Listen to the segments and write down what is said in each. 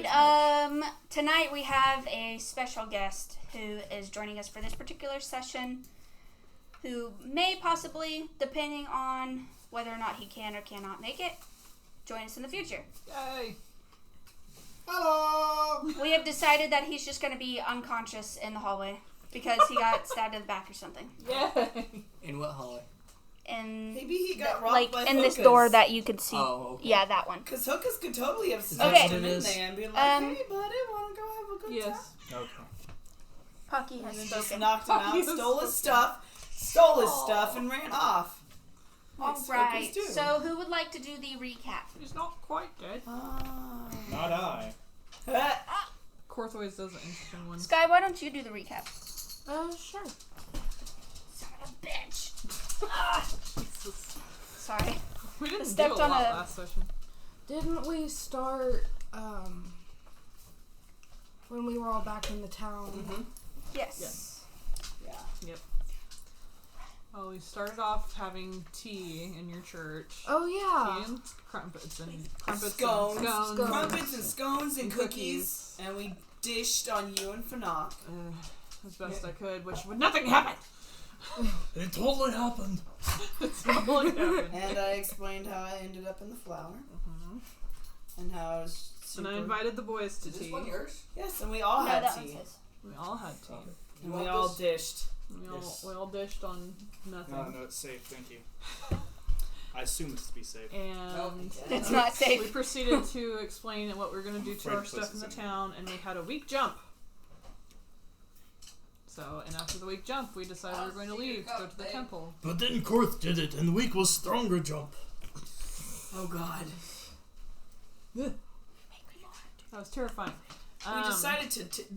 Tonight we have a special guest who is joining us for this particular session, who may possibly, depending on whether or not he can or cannot make it, join us in the future. Yay! Hello! We have decided that he's just going to be unconscious in the hallway because he got stabbed in the back or something. Yay! In what hallway? In Maybe he got robbed by in hookahs. this door that you could see. Oh, okay. Yeah, that one. Because hookahs could totally have Okay. snatched him in there and be like, Um, hey, buddy, want to go have a good time? Yes. Okay. Pocky And has then just spoken. knocked him out, stole his stuff, and ran off. Yes, Alright, hookahs do. so who would like to do the recap? He's not quite dead. Not I. Korth does an interesting one. Sky, why don't you do the recap? Sure. Son of a bitch. Jesus. Sorry. We didn't do a Stepped lot on a- last session. Didn't we start when we were all back in the town? Mm-hmm. Yes. Yeah. Well, we started off having tea in your church. Oh yeah. Tea and crumpets and crumpets Scones. and scones. Crumpets and scones and And cookies. And we dished on you and Fanak. As best I could, which would nothing happened. It totally happened. It's totally happened. And I explained how I ended up in the flower. And how I was super... And I invited the boys to Is tea. this one yours? Yes, and we all No, had that one's tea. his. We all had tea. And You we want all this? dished. Yes. We all dished on nothing. No, it's safe. Thank you. I assume it's to be safe. And It's not we safe. proceeded to explain what we were going to do to Frank our stuff in the puts his town, and we had a week jump. So, and after the week jump, we decided we were going to leave to go to the temple. But then Korth did it, and the week was stronger jump. Oh, God. That was terrifying.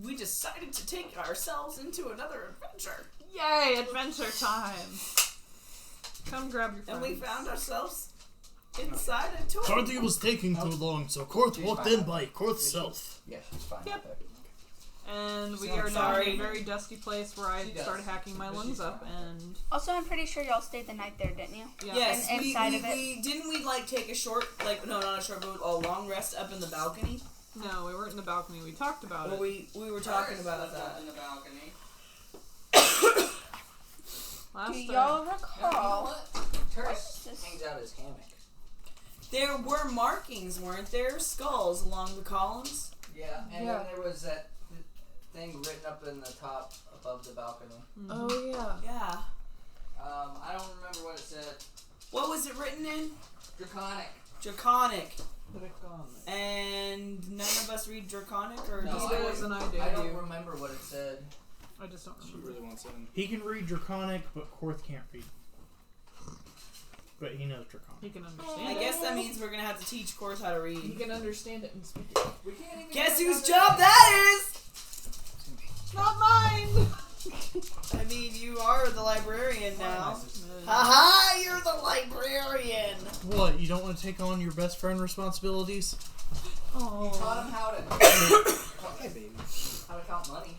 We decided to take ourselves into another adventure. Yay, adventure time! Come grab your friends. And we found ourselves inside a tour. Cardi was taking too long, so Korth walked in by Korth's self. Yes, she's fine. Yep. Out there. And we So are now sorry. in a very dusty place where I She does. started hacking my But lungs she's up, fine. and Also, I'm pretty sure y'all stayed the night there, didn't you? yeah. Yes, And inside of it. we didn't we like take a short, like no, not a short, but a long rest up in the balcony. No, we weren't in the balcony. We talked about Well, it. we were talking about that. in the balcony. Last Do time. y'all You know recall? what? Turris What is this? hangs out his hammock. There were markings, weren't there? Skulls along the columns. Yeah, and Yeah. then there was that thing written up in the top above the balcony. Oh yeah. Yeah. I don't remember what it said. What was it written in? Draconic. Draconic. And none of us read Draconic, or No, just He I does and I do. I don't remember what it said. I just don't She remember. really wants it in. He can read Draconic, but Korth can't read. But he knows Draconic. He can understand I it. guess that means we're gonna have to teach Korth how to He read. can understand it and speak it. We can't even Guess get whose another- job that is? Not mine! I mean, you are the librarian One of my now. sisters. Haha, you're the librarian. What? You don't want to take on your best friend responsibilities? You taught Oh. him how to Hi, baby. how to count money.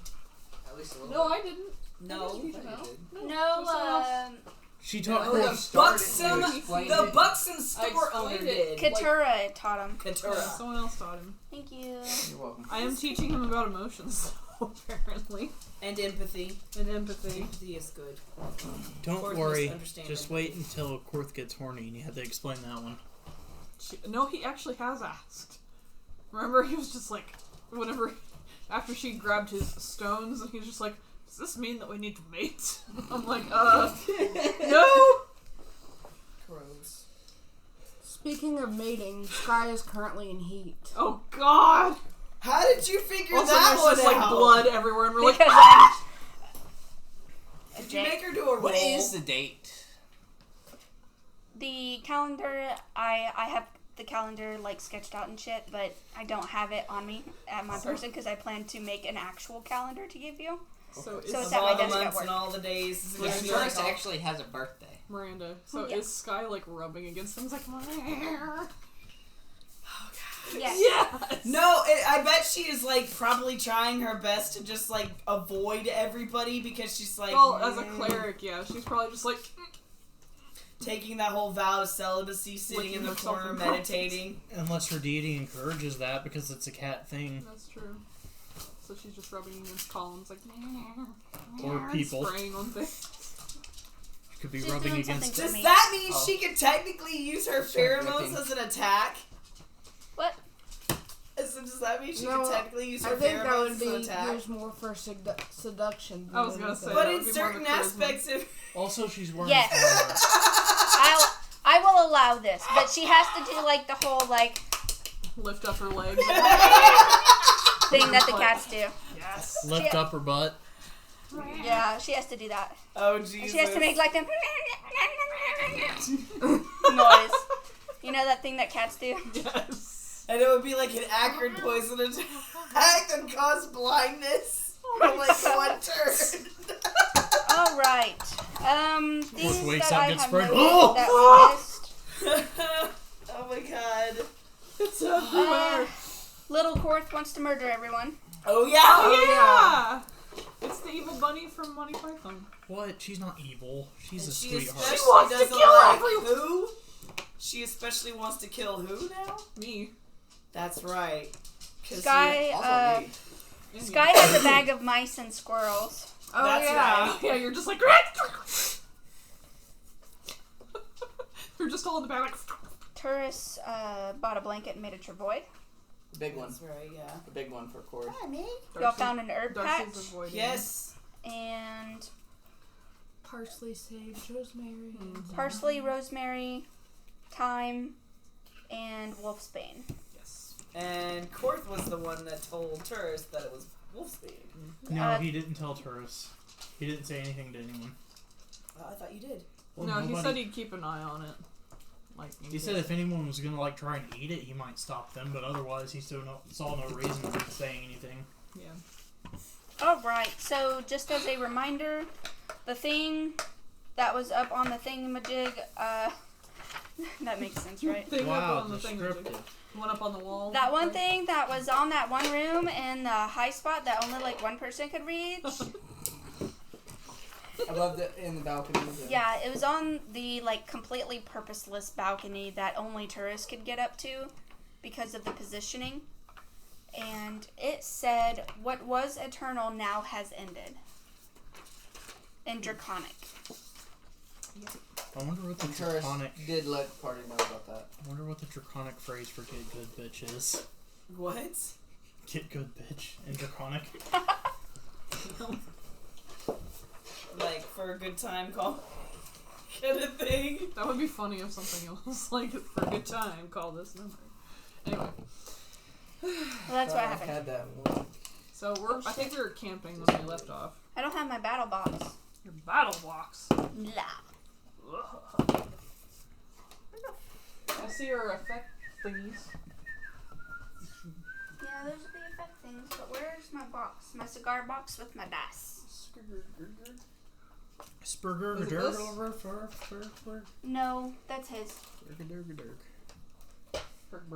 At least a little. No, I didn't. No. bit. I thought you did. No, She taught No, Korth. you started, Buxom, you explained the it. Buxom I store owner explained it. did. Katura taught him. Katura. Someone else taught him. Thank you. You're welcome. I am teaching him about emotions, apparently. And empathy. And empathy. Empathy is good. Don't Korth worry. must understand Just empathy. wait until Korth gets horny and you have to explain that one. No, he actually has asked. Remember, he was just like, whenever, after she grabbed his stones, and he was just like, does this mean that we need to mate? I'm like, no! Gross. Speaking of mating, Sky is currently in heat. Oh god! How did you figure Also, that there's one just like out? blood everywhere, and we're like, Because ah! Did you make her do a roll? What is the date? the calendar, I have the calendar like sketched out and shit, but I don't have it on me at my person because I plan to make an actual calendar to give you. So So is it's Of at my all the desk at months work. and all the days. This is Yeah, gonna be Turris like all- actually has a birthday. Miranda. So Yeah. is Sky like rubbing against him? It's like, Yes. yes! No, I bet she is like probably trying her best to just like avoid everybody because she's like. Well, as a cleric, yeah, she's probably just like, taking that whole vow of celibacy, sitting in the herself corner in meditating. Unless her deity encourages that because it's a cat thing. That's true. So she's just rubbing against columns like Or people. spraying on things. Could be She's rubbing doing against. something Does for me. that mean Oh. she could technically use her Start pheromones whipping. as an attack? What? So does that mean she No, could technically use her I think that pheromones would as an be attack? used more for seduction. I was gonna say. But that in would be more certain of a charisma. aspects of... Also, she's wearing. Yes. I will allow this, but she has to do like the whole like Lift up her legs. thing that the cats do. Yes. Lift up her butt. Yeah, she has to do that. Oh, And Jesus. she has to make like the noise. You know that thing that cats do? Yes. And it would be like an accurate poison attack that caused blindness for like one turn. All right. Things wakes that up, I gets have sprayed. noted Oh! that we missed. Oh my god. It's everywhere. Little Korth wants to murder everyone. Oh yeah. Oh yeah. It's the evil bunny from Monty Python. What? She's not evil. She's a She sweetheart. especially wants to doesn't kill like everyone. who? She especially wants to kill who now? Me. That's right. 'Cause Sky, Also me. And Sky has a bag of mice and squirrels. Oh That's yeah. right. Yeah, you're just like. You're just all in the back like. Turris bought a blanket and made a travoy. The big one. That's right, yeah. The big one for Cord. Y'all found an herb patch Darcy's avoiding. Yes. and Parsley, sage, rosemary. parsley, rosemary, thyme, and wolfsbane. Yes. And Korth was the one that told Turris that it was wolfsbane. No, Uh, he didn't tell Turris. He didn't say anything to anyone. I thought you did. Well, No, he nobody- said he'd keep an eye on it. Like He said if anyone was gonna like try and eat it, he might stop them, but otherwise he saw no reason for saying anything. Yeah. Alright, so just as a reminder, the thing that was up on the thingamajig, that makes sense, right? Thing Wow, up on the thing. descriptive. One up on the wall. That one thing that was on that one room in the high spot that only like one person could reach. Above in the balcony. Yeah, it was on the like completely purposeless balcony that only tourists could get up to because of the positioning. And it said, "What was eternal now has ended." In Draconic. I wonder what the Tourist draconic. did let party know about that. I wonder what the draconic phrase for "get good bitch" is. What? Get good bitch in draconic. Like for a good time call kind of thing. That would be funny if something else like for a good time. Call this number. Anyway, Well, that's what I happened. had that one. so I think we were camping when we left off. I don't have my battle box. Your battle box. Nah. I see your effect thingies. Yeah, those are the effect things, but where's my box? My cigar box with my dice. Spurger, Is it dirk, this? over, fur. No, that's his.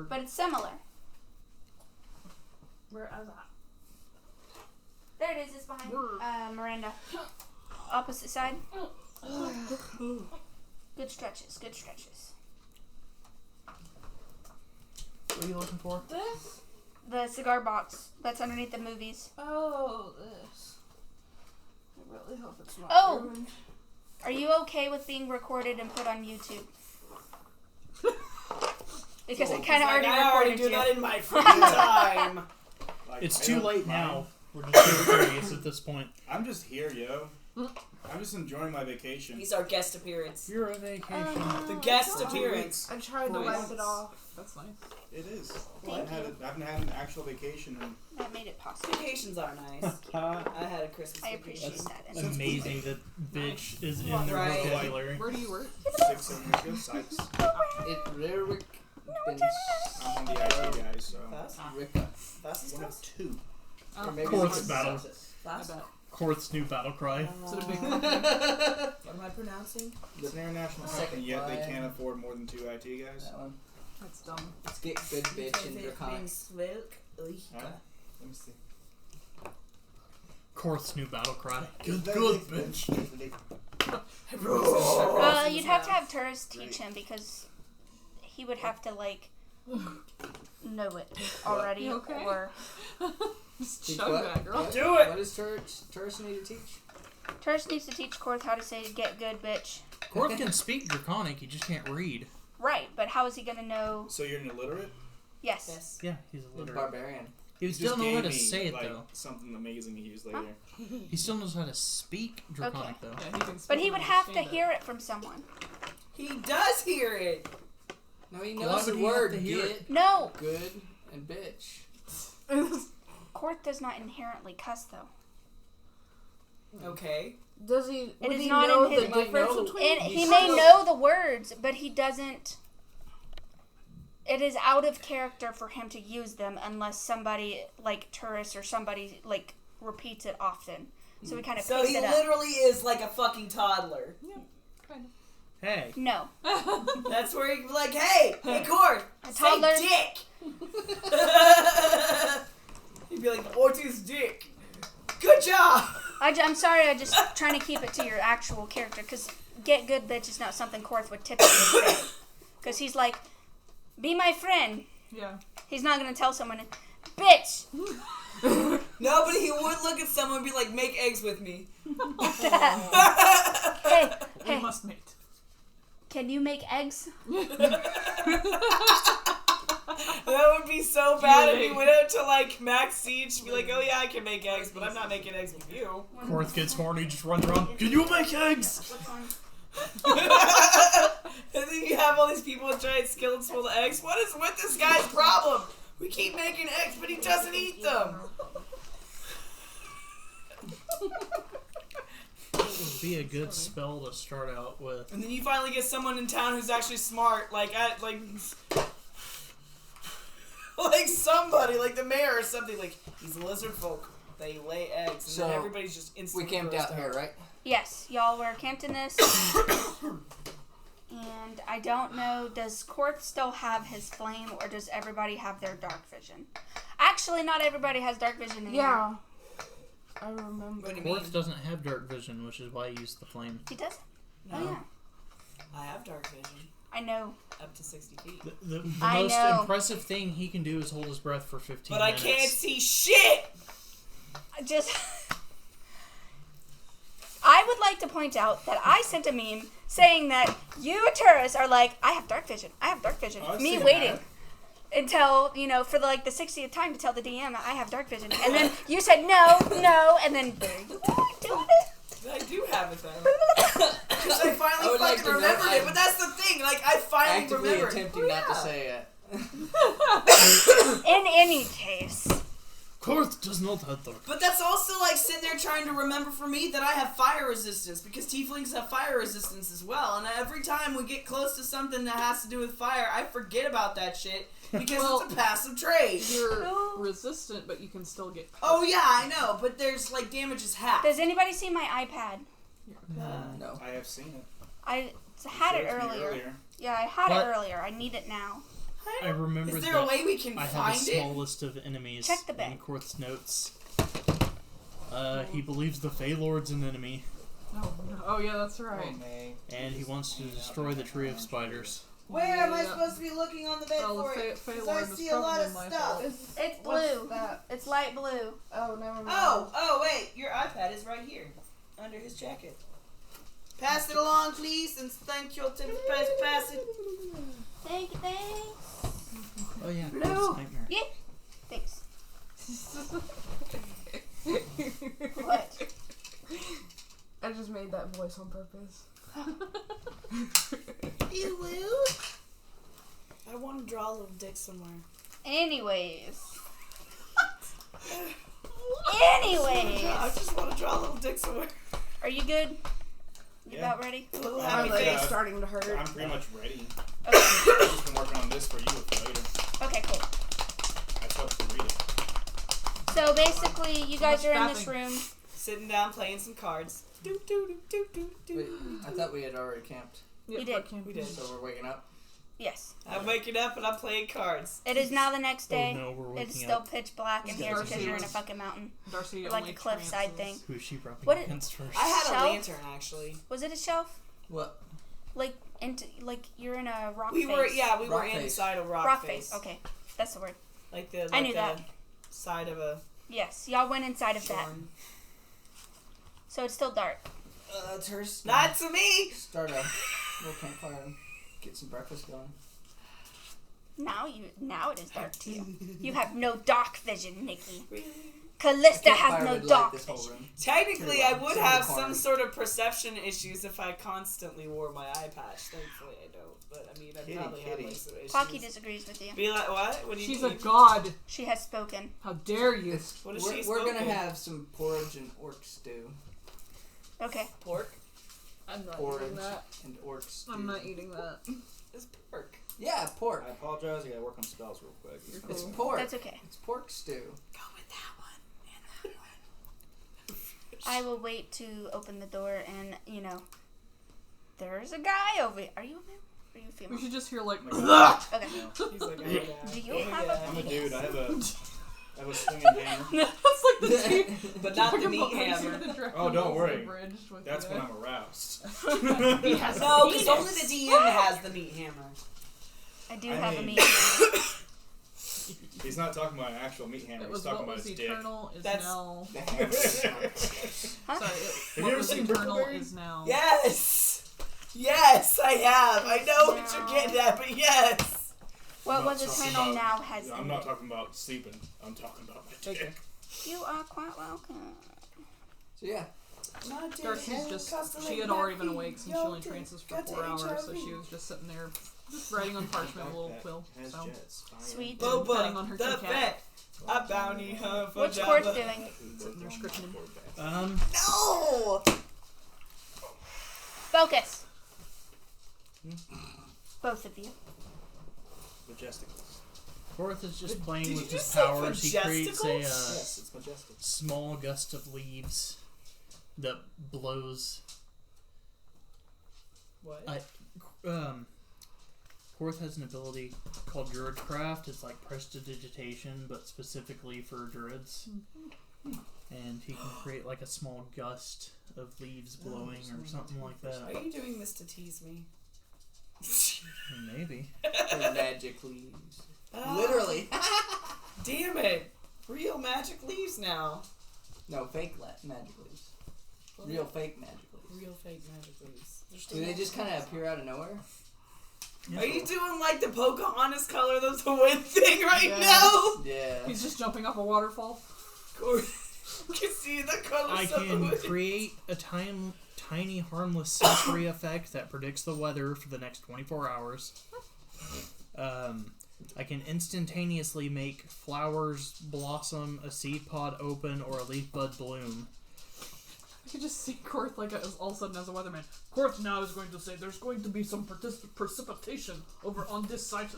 But it's similar. Where is that? There it is, it's behind Where? Miranda. Opposite side. Good stretches, good stretches. What are you looking for? This? The cigar box that's underneath the movies. Oh, this. I really hope it's not Oh! ruined. Are you okay with being recorded and put on YouTube? Because I kind of already I already recorded do you. that in my free time. Like, It's I too don't late mind. now. We're just curious at this point. I'm just here, yo. I'm just enjoying my vacation. He's our guest appearance. You're on vacation. The guest appearance. I tried to Nice. wipe it off. That's nice. It is. Thank I haven't had an actual vacation in That made it possible. Vacations are nice. I had a Christmas I vacation. appreciate that. It's amazing that bitch is in their Right. vocabulary. Where do you work? 6 7 years ago. Sykes. It lyric been I'm on the IT guys, so. Fast? Ricka. Fast One of 2. Oh, Or maybe Court's it's battle. I Fast? bet. Korth's new battle cry. Is it a big What am I pronouncing? It's an international Second company, yet they line. can't afford more than 2 IT guys. That one. That's dumb. Let's get good bitch in Draconic. Huh? Let me see. Korth's new battle cry. Good, Good good bitch. bitch. Well, you'd have to have Turris teach him because he would have to like know it already, You okay? or Just Teach chug what? that, girl. Do it. What does Turris need to teach? Turris needs to teach Korth how to say "get good, bitch." Korth can speak Draconic, he just can't read. Right, but how is he gonna know? So you're an illiterate? Yes. Yes. Yeah, he's a He's literate. barbarian. He would You still just know how gave to me, say it like, though. something amazing to use later. He still knows how to speak Draconic though. Yeah, he can But speak he and would have to understand hear it from someone. He does hear it. No, he Why knows would the he have word to hear get, No, good, and bitch. Korth does not inherently cuss though. Okay. Does he? It Would is he know know in his- the He difference know. between? And he may know the words, but he doesn't. It is out of character for him to use them unless somebody like Turris or somebody like repeats it often. So we kind of So pick he it up. literally is like a fucking toddler. Hey. No, That's where he'd be like, hey, Korth, a say toddler. dick. He'd be like, Ortiz dick. Good job. I'm sorry. I'm just trying to keep it to your actual character because "get good, bitch" is not something Korth would typically say. Because he's like, "Be my friend." Yeah. He's not gonna tell someone, "Bitch." No, but he would look at someone and be like, make eggs with me. Hey, We hey, must mate. can you make eggs? That would be so bad if he went out to like Max Siege and be like, oh yeah, I can make eggs, but I'm not making eggs with you. Korth gets horny, just runs around. Can you make eggs? Which one? And then you have all these people with giant skillets full of eggs. What is with this guy's problem? We keep making eggs, but he doesn't eat them. It would be a good spell to start out with. And then you finally get someone in town who's actually smart, like somebody, like the mayor or something. Like, these lizard folk, they lay eggs, and So, then everybody's just instantly We camped grossed out here, right? Yes, y'all were camped in this. And I don't know, does Korth still have his flame or does everybody have their dark vision? Actually, not everybody has dark vision anymore. Yeah. I remember. What do you mean? Korth doesn't have dark vision, which is why he used the flame. He doesn't? No, Oh, yeah. I have dark vision. I know. Up to 60 feet. The I most know. impressive thing he can do is hold his breath for 15 But I minutes. can't see shit! Just... I would like to point out that I sent a meme saying that you and Turris are like, I have dark vision. I have dark vision. Oh, I've Me seen waiting that. until, for the 60th time to tell the DM I have dark vision. And then you said no, and then there you are doing it. I do have it though. Because I finally I would like fucking to know remembered it, I'm but that's the thing, like, I finally Actively remembered. attempting not to say it. In any case. Korth does not have dark. But that's also like sitting there trying to remember for me that I have fire resistance, because tieflings have fire resistance as well, and every time we get close to something that has to do with fire, I forget about that shit, because Well, it's a passive trait. You're resistant, but you can still get. Oh yeah, I know, but there's like damage is half. Does anybody see my iPad? No. I have seen it. I had it Showed to me earlier. Yeah, I had What? it earlier. I need it now. I remember Is there that a way we can I have a find small it? list of enemies Check the in bag. Korth's notes. He believes the Fey Lord's an enemy, Oh, no. Oh yeah, that's right. and he wants to destroy the Tree of Spiders. Where am I Yeah. supposed to be looking on the bed Well, for the it? Fey 'Cause Lord I is see a lot of probably my stuff. fault. It's What's blue. that? It's light blue. Oh, never mind. Oh, wait, your iPad is right here, under his jacket. Pass it along, please, and thank you to pass it. Thanks. Oh yeah, Blue. Korth's nightmare. Yeah. Thanks. What? I just made that voice on purpose. You will? I want to draw a little dick somewhere. Anyways. I just want to draw a little dick somewhere. Are you good? You Yeah. about ready? A little My happy leg Yeah. is starting to hurt. I'm pretty much ready. Okay. I've just been working on this for you for later. Okay, cool. I still have to read it. So basically, you guys much are in this fapping. room. Sitting down playing some cards. Do do do do do do. Wait, I thought we had already camped. Yep, You did. I can't We do did. it. So we're waking up. Yes. I'm waking up and I'm playing cards. It is now the next day. Oh no, we're waking It's still up. pitch black in here because you're in a fucking mountain. Darcy Or like only a cliffside trances. thing. Who is she rubbing What it- against first? I had a Shelf? lantern actually. Was it a shelf? What? Like you're in a rock We face. were Rock were face. inside a rock, Rock face. Okay, that's the word. Like the I knew that. side of a Yes, y'all went inside of that. storm. So it's still dark. It's hers. Not to me. Start a little campfire and get some breakfast going. Now it is dark to you. You have no dark vision, Nikki. Really? Callista A has campfire no would light dark this whole vision. room. Technically, Pretty I well. would It's in the have corner. some sort of perception issues if I constantly wore my eye patch. Thankfully, I don't. But I mean, I Kitty, probably have kitty. like some issues. Pocky disagrees with you. Be like, what? What do you She's mean? a god. She has spoken. How dare you? What is We're, she we're gonna smoking? have some porridge and orc stew. Okay. Pork? I'm not Porridge eating that. and orc stew. I'm not eating that. It's pork. Yeah, pork. I apologize. I gotta work on spells real quick. You're It's cool. pork. That's okay. It's pork stew. Go with that one and that one. I will wait to open the door and, there's a guy over here. Are you a male? Are you a We female? should just hear like. Okay. He's like, oh, yeah. Do you Oh, have yeah. I'm a dude. I have a swinging hammer. That's like the teeth. But not the Talking meat about hammer. the Dragon Oh, don't Ball worry. Bridge with That's the- when I'm aroused. He has No, a because penis. only the DM has the meat hammer. I do I have a mean- meat hammer. He's not talking about an actual meat hammer. It He's was talking what about was his dick. eternal is That's- now. The hammer sucks. Huh? Sorry, you what ever was seen eternal Brickleberry? is now. Yes! Yes, I have. I know what you're getting at, but yes. What I'm was not talking eternal about- now has I'm not ended. talking about sleeping. I'm talking about my Okay. dick. You are quite welcome. So yeah, Darcy's just, she had already been awake since she only trances for 4 hours, so she was just sitting there writing on parchment with a little quill. Has So, jets. Sweet. Depending on Boba, her the Kit Kat. vet, a bounty hunter for What's Quartz Jabba. doing? Sitting there scripting. No! Focus. Both of you. Majesticals. Korth is just playing Did with you his just say powers. He creates a Yes, it's majestic. small gust of leaves that blows. What? Korth has an ability called Druidcraft. It's like prestidigitation, but specifically for druids. And he can create like a small gust of leaves blowing or something like Are that. you doing this to tease me? Maybe. they're magic leaves. Ah, Literally. Damn it! Real magic leaves now. No, fake magic leaves. Real fake magic leaves. Real fake magic leaves. Do they just kind of appear out of nowhere? Are you doing like the Pocahontas color of the wind thing right Yeah. now? Yeah. He's just jumping off a waterfall. Or you can see the colors I of the can wind. create a tiny harmless sensory effect that predicts the weather for the next 24 hours. I can instantaneously make flowers blossom, a seed pod open, or a leaf bud bloom. I could just see Korth like all of a sudden as a weatherman. Korth now is going to say there's going to be some precipitation over on this side.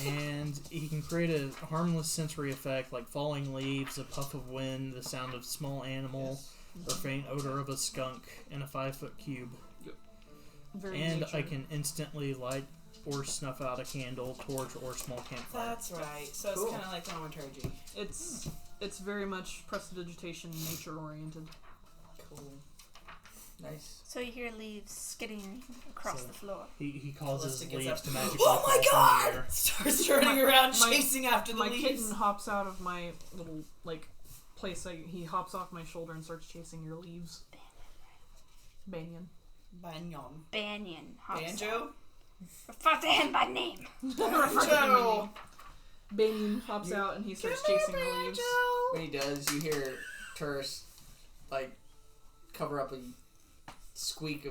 And he can create a harmless sensory effect like falling leaves, a puff of wind, the sound of small animal, or faint odor of a skunk in a 5-foot cube. Very And nature. I can instantly light or snuff out a candle, torch, or small campfire. That's right. So it's Cool. kind of like thaumaturgy. It's very much prestidigitation, nature oriented. Cool. Nice. So you hear leaves skidding across So- the floor. He causes Calista gets leaves up. to magically Oh fall my from the god! air. Starts turning around, my- chasing after the My leaves. kitten hops out of my little like place. He hops off my shoulder and starts chasing your leaves. Banyan. Banyan. Banyan. hops out. Banjo? Refer to him by name. Banjo! Banyan hops out and he starts Come here, chasing the leaves. Banjo! When he does, you hear Turris like cover up a squeak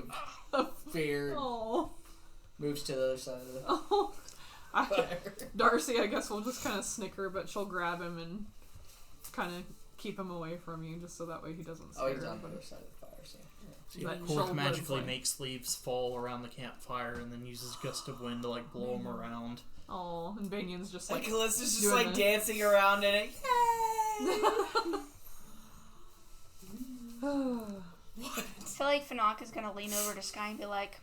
of fear. Oh, Moves to the other side of the oh. fire. Darcy, I guess, will just kind of snicker, but she'll grab him and kind of keep him away from you, just so that way he doesn't Oh, scare he's on the anybody. other side of the fire, so yeah. But Korth she'll let him magically fly. makes leaves fall around the campfire and then uses gust of wind to like blow them around. Oh, and Banyan's just Like like Callista's just doing like the- dancing around in it. Yay! I feel like Fanak is gonna lean over to Sky and be like,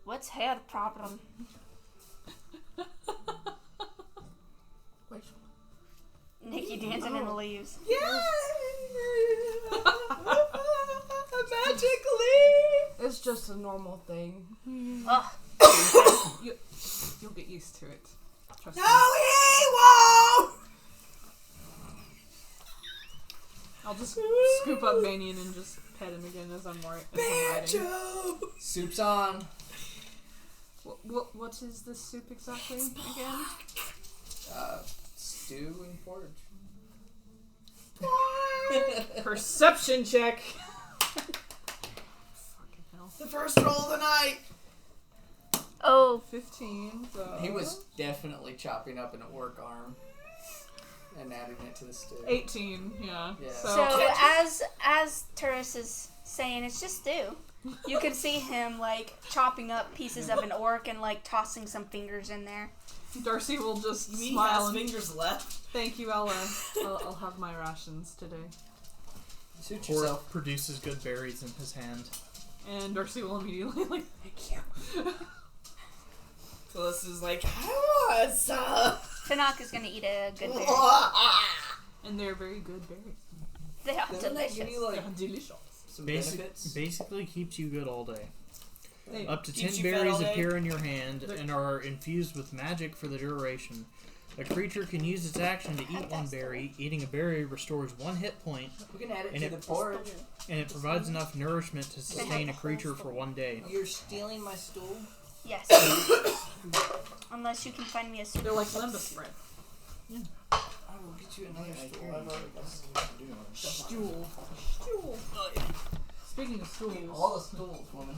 What's head problem? Wait. Nikki dancing in the leaves. Yeah! Magically! It's just a normal thing. Ugh. You'll get used to it. Trust No, me. he won't! I'll just scoop up Manion and just pet him again as I'm riding. Banjo! Soup's on. What is this soup exactly again? Stew and porridge. Perception check. Fucking hell. The first roll of the night! Oh, 15. So He was definitely chopping up an orc arm and adding it to the stew. 18. Yeah. Yeah. so as Turris is saying, it's just stew. You can see him like chopping up pieces of an orc and like tossing some fingers in there. Darcy will just You mean he smile has and fingers left? thank you, Ella. I'll have my rations today. Suit Or yourself. produces good berries in his hand. And Darcy will immediately like, thank you. Phyllis is like, I want some. Finak is gonna eat a good berry. And they're very good berries. They are Doesn't that give delicious. you like They're delicious. some benefits? Basically keeps you good all day. They- Up to 10 Keeps you fed berries all day? appear in your hand and are infused with magic for the duration. A creature can use its action to eat one berry. Eating a berry restores 1 hit point, We can add it And to it- the porridge. and it provides enough nourishment to sustain a creature for 1 day. You're stealing my stool? Yes. Unless you can find me a soup. They're like lembas spread. I will get you another stool. I've already got Stool. Speaking of stools. all the stools, woman.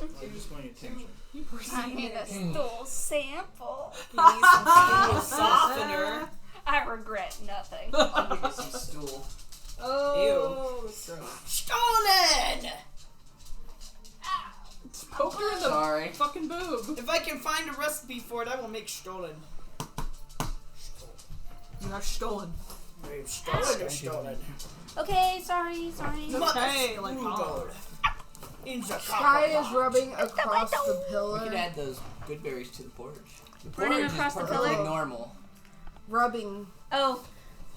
I'm just paying attention. You I need a stool sample. He needs some stool softener. I regret nothing. I'll give you some stool. Oh, that's gross. Stolen! Poke her in the Sorry. fucking boob. If I can find a recipe for it, I will make stolen. You are stolen. Wait, stolen or stolen? Okay, sorry. Okay, like, Mother- In the Sky is rubbing across the We pillar. could add those good berries to the porridge. The Running porridge across is the perfectly pillar? normal. Rubbing. Oh,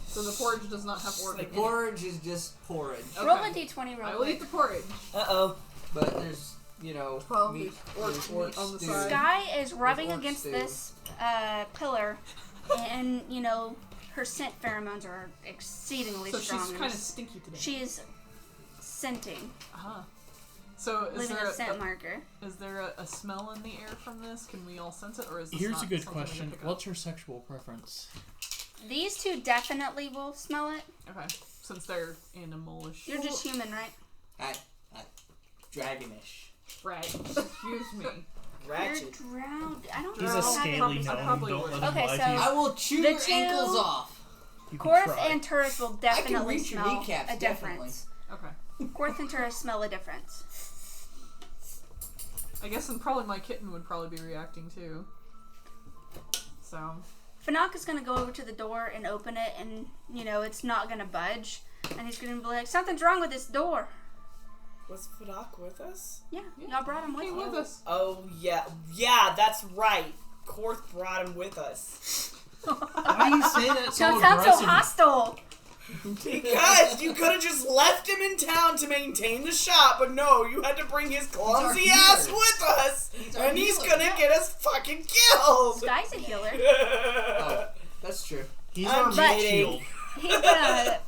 So the porridge does not have orc The in it. porridge is just porridge. Okay. roll a d20 I real will eat quick. the porridge. Uh-oh. But there's, 12 meat, orc there's meat on the stew. side. Sky is rubbing orc against stew. this pillar, and her scent pheromones are exceedingly So strong. she's kind of stinky today. She is scenting, Uh-huh. So is leaving there a scent marker. is there a smell in the air from this? Can we all sense it, or is this Here's not a good something we can question. pick up? What's your sexual preference? These two definitely will smell it. Okay, since they're animalish. You're just human, right? I dragonish. Right. Excuse me. Ratchet. You're drowned. I don't He's know a how scaly I gnome. probably Don't would. let him Okay, lie so- to you. I will chew The your ankles two- off. You can Korth try. and Turris will definitely reach your smell kneecaps, a difference. Okay. Korth and Turris smell a difference. I guess then probably my kitten would probably be reacting too. So Fanak is gonna go over to the door and open it, and it's not gonna budge. And he's gonna be like, "Something's wrong with this door." Was Fadak with us? Yeah, y'all brought him with he you. with us. Oh, yeah. Yeah, that's right. Korth brought him with us. Why do you say that so Don't sound so aggressive? hostile. Because you could have just left him in town to maintain the shop, but no, you had to bring his clumsy healer. ass with us, our and he's healer, gonna yeah. get us fucking killed. Guy's a healer. Oh, that's true. He's I'm our meat kidding. shield. He's gonna.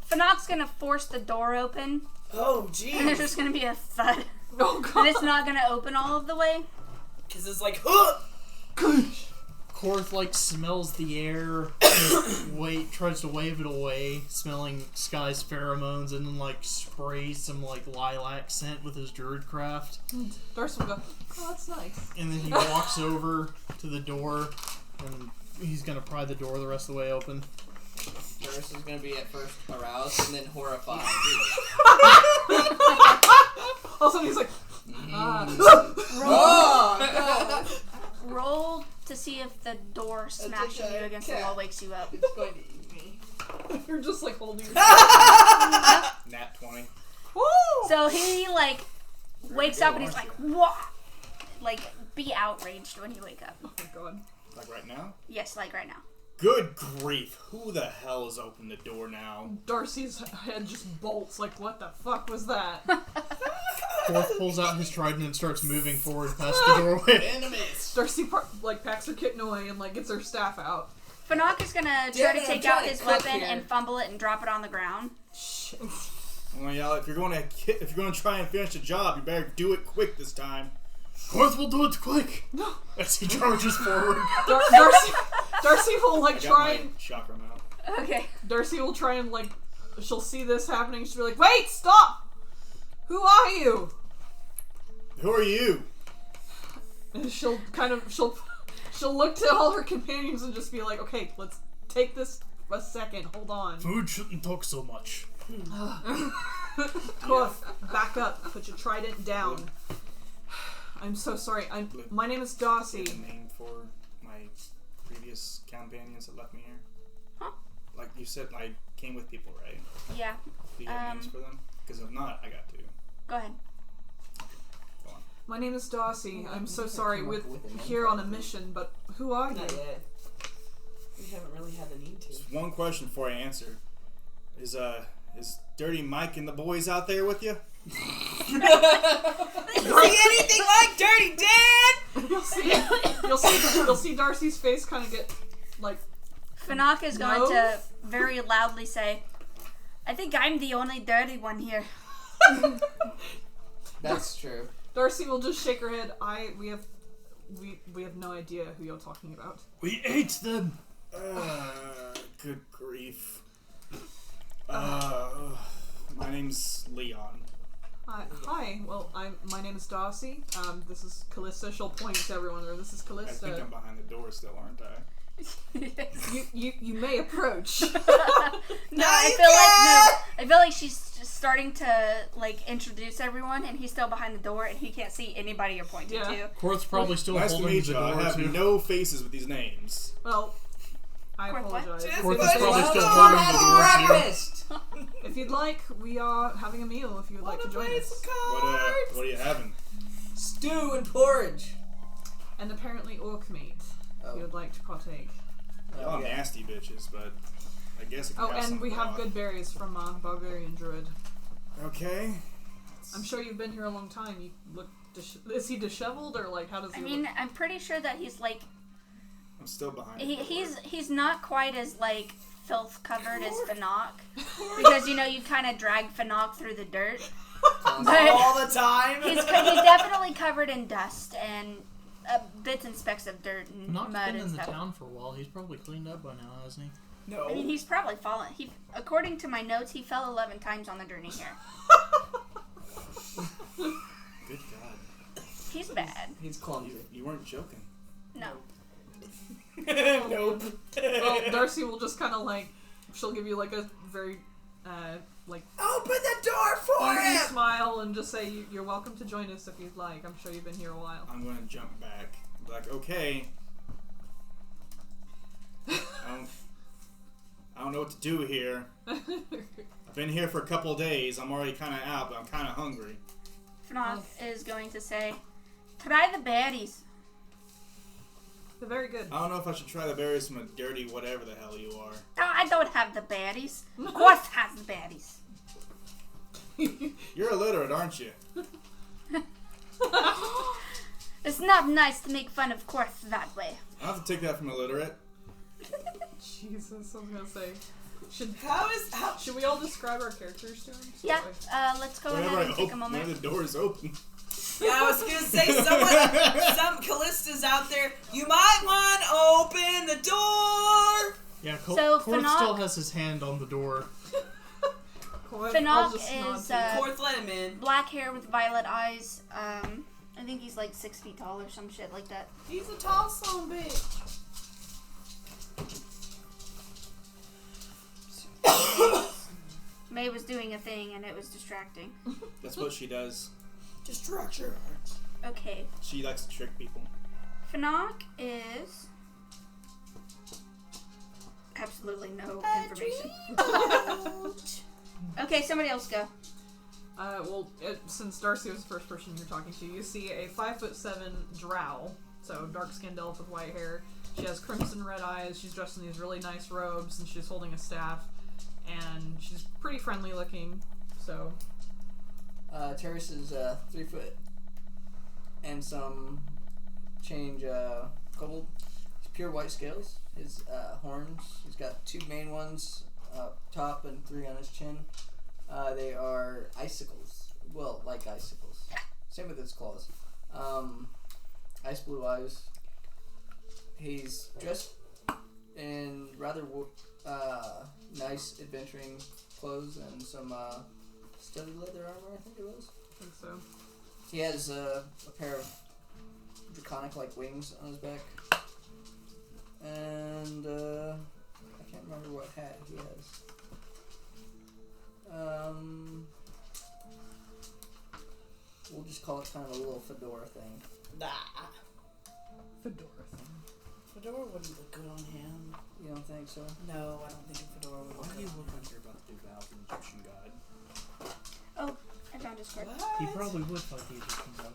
Fanak's gonna force the door open, Oh, and there's jeez. just gonna be a thud, Oh and god. it's not gonna open all of the way. Because it's like, huh! Korth smells the air, tries to wave it away, smelling Sky's pheromones, and then sprays some lilac scent with his druidcraft. Darcy will go, oh, that's nice. And then he walks over to the door, and he's gonna pry the door the rest of the way open. Doris is gonna be at first aroused and then horrified. All of a sudden he's like, Oh, Roll to see if the door smashing you giant against the cat. wall wakes you up. it's going to eat me. you're just holding your Nat 20. Woo! So he wakes up and he's like, "What?" Like, be outraged when you wake up. Oh my god. Like right now? Yes, like right now. Good grief! Who the hell has opened the door now? Darcy's head just bolts. Like, what the fuck was that? Korth pulls out his trident and starts moving forward past the doorway. Enemies. Darcy packs her kitten away and like gets her staff out. Fanak is gonna try to take out his weapon and fumble it and drop it on the ground. Shit. Well, yeah, if you're going to try and finish the job, you better do it quick this time. Korth will do it quick. No. As he charges forward. Darcy will like I got try my and chakra out. Okay. Darcy will try and like she'll see this happening. She'll be like, "Wait, stop! Who are you?" Who are you? And she'll look to all her companions and just be like, "Okay, let's take this a second. Hold on." Food shouldn't talk so much. Korth, back up. Put your trident down. I'm so sorry. My name is Darcy. Is there a name for my previous companions that left me here? Huh? Like you said, I came with people, right? Yeah. Do you have names for them? Because if not, I got to. Go ahead. Go on. My name is Darcy. I'm so sorry. come We're up with a name here for on a them. mission, but who are you? Not yet. We haven't really had the need to. Just one question before I answer. Is Dirty Mike and the boys out there with you? See anything like Dirty Dan? You'll see Darcy's face kind of get like. Fanak is going No. to very loudly say, "I think I'm the only dirty one here." That's true. Darcy will just shake her head. We have no idea who you're talking about. We ate them. Good grief. My name's Leon. Hi. Well, my name is Darcy. This is Callista. She'll point to everyone. Or this is I think Callista. I'm behind the door still, aren't I? You may approach. I feel like she's just starting to like introduce everyone, and he's still behind the door, and he can't see anybody you're pointing Yeah. to. Korth's probably still Nice to holding meet the you. I door have too. no faces with these names. Well, I Korth, what? apologize. Korth is probably still Let's holding have the door too. breakfast. If you'd like, we are having a meal. If you would like to join us. What are you having? Stew and porridge. And apparently orc meat. If you would like to partake. Y'all yeah. nasty bitches, but I guess it can Oh, have and some we have broth. good berries from Barbarian Druid. Okay. I'm sure you've been here a long time. You look. Is he disheveled or like how does he I mean, look? I'm pretty sure that he's like I'm still behind. the door. he's not quite as like filth covered as Fanak, because you kind of drag Fanak through the dirt. All the time. He's definitely covered in dust and bits and specks of dirt and Not mud been and in the stuff. town for a while. He's probably cleaned up by now, hasn't he? No. I mean, he's probably fallen. According to my notes, he fell 11 times on the journey here. Good God. He's bad. He's clumsy. You weren't joking. No. Nope. Well, Darcy will just kind of like. She'll give you like a very like Open the door for easy him. smile and just say you're welcome to join us if you'd like. I'm sure you've been here a while. I'm gonna jump back. Be like, okay. I don't know what to do here. I've been here for a couple of days. I'm already kind of out, but I'm kind of hungry. Fanak is going to say, "Try the berries." They're very good. I don't know if I should try the berries from a dirty whatever the hell you are. No, I don't have the berries. Korth has the berries. You're illiterate, aren't you? It's not nice to make fun of Korth that way. I don't have to take that from illiterate. Jesus, I was gonna say. Should we all describe our characters to him? So Yeah, like- let's go Whenever ahead I and take a open, moment. whenever the door is open. Yeah, I was gonna say some Callista's out there. You might want to open the door. Yeah, So, Korth Fanak- still has his hand on the door. I'll Fanak just nod is to you. Korth, let him in. black hair with violet eyes. I think he's like 6 feet tall or some shit like that. He's a tall son of a bitch. May was doing a thing and it was distracting. That's what she does. Distraction. Okay, She likes to trick people. Fanak is absolutely no information. Okay, somebody else go. Since Darcy was the first person you're talking to, you see a 5'7" drow, so dark-skinned elf with white hair. She has crimson red eyes. She's dressed in these really nice robes, and she's holding a staff. And she's pretty friendly looking. So, Terrace is 3 foot and some change gold. He's pure white scales. His horns. He's got 2 main ones up top and 3 on his chin. They are icicles. Well, like icicles. Same with his claws. Ice blue eyes. He's dressed in rather nice adventuring clothes and some studded leather armor, I think it was. I think so. He has a pair of draconic-like wings on his back. And I can't remember what hat he has. We'll just call it kind of a little fedora thing. Fedora thing. Fedora wouldn't look good on him. You don't think so? No, I don't think a fedora would Why look do you good look on him. like you're about to do battle for the Egyptian god? Oh, I found his card. He What? probably would fight the Egyptian god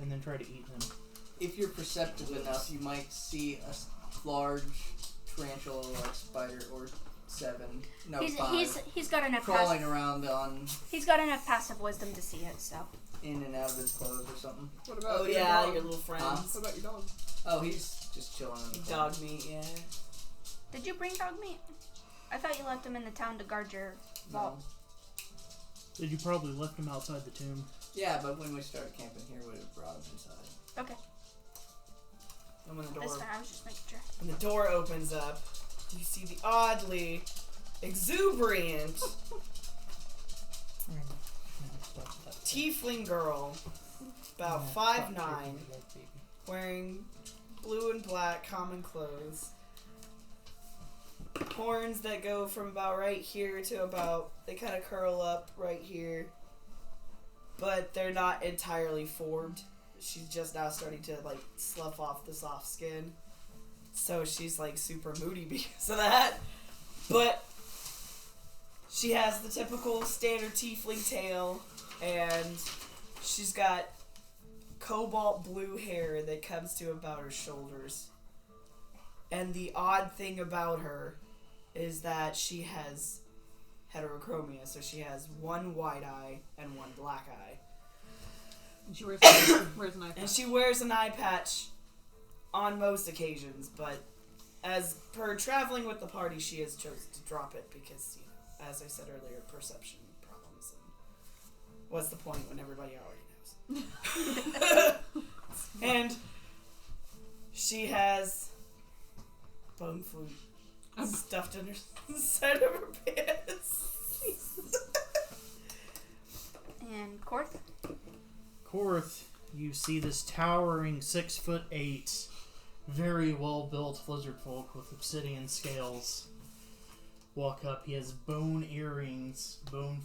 and then try to eat them. If you're perceptive enough, you might see a large tarantula-like spider or 7. No, 5. He's got enough Crawling around on he's got enough passive wisdom to see it, so. in and out of his clothes or something. What about Oh your yeah, dog? your little friends. Huh? What about your dog? Oh, he's just chilling in the corner. Dog meat, yeah. Did you bring dog meat? I thought you left him in the town to guard your No. vault. Did you probably left him outside the tomb? Yeah, but when we started camping here, we would have brought him inside. Okay, And when the that's door fine. I was just making sure. when the door opens up, you see the oddly exuberant tiefling girl, about 5'9", wearing blue and black common clothes. Horns that go from about right here to about, they kind of curl up right here. But they're not entirely formed. She's just now starting to like slough off the soft skin. So she's like super moody because of that. But she has the typical standard tiefling tail, and she's got cobalt blue hair that comes to about her shoulders. And the odd thing about her is that she has heterochromia, so she has one white eye and one black eye. And she wears an eye patch. And she wears an eye patch on most occasions, but as per traveling with the party, she has chosen to drop it because, you know, as I said earlier, perception problems. And what's the point when everybody already knows? And she has bone flute stuffed in her side of her pants. And Korth? Korth, you see this towering 6'8", very well built lizard folk with obsidian scales walk up. He has bone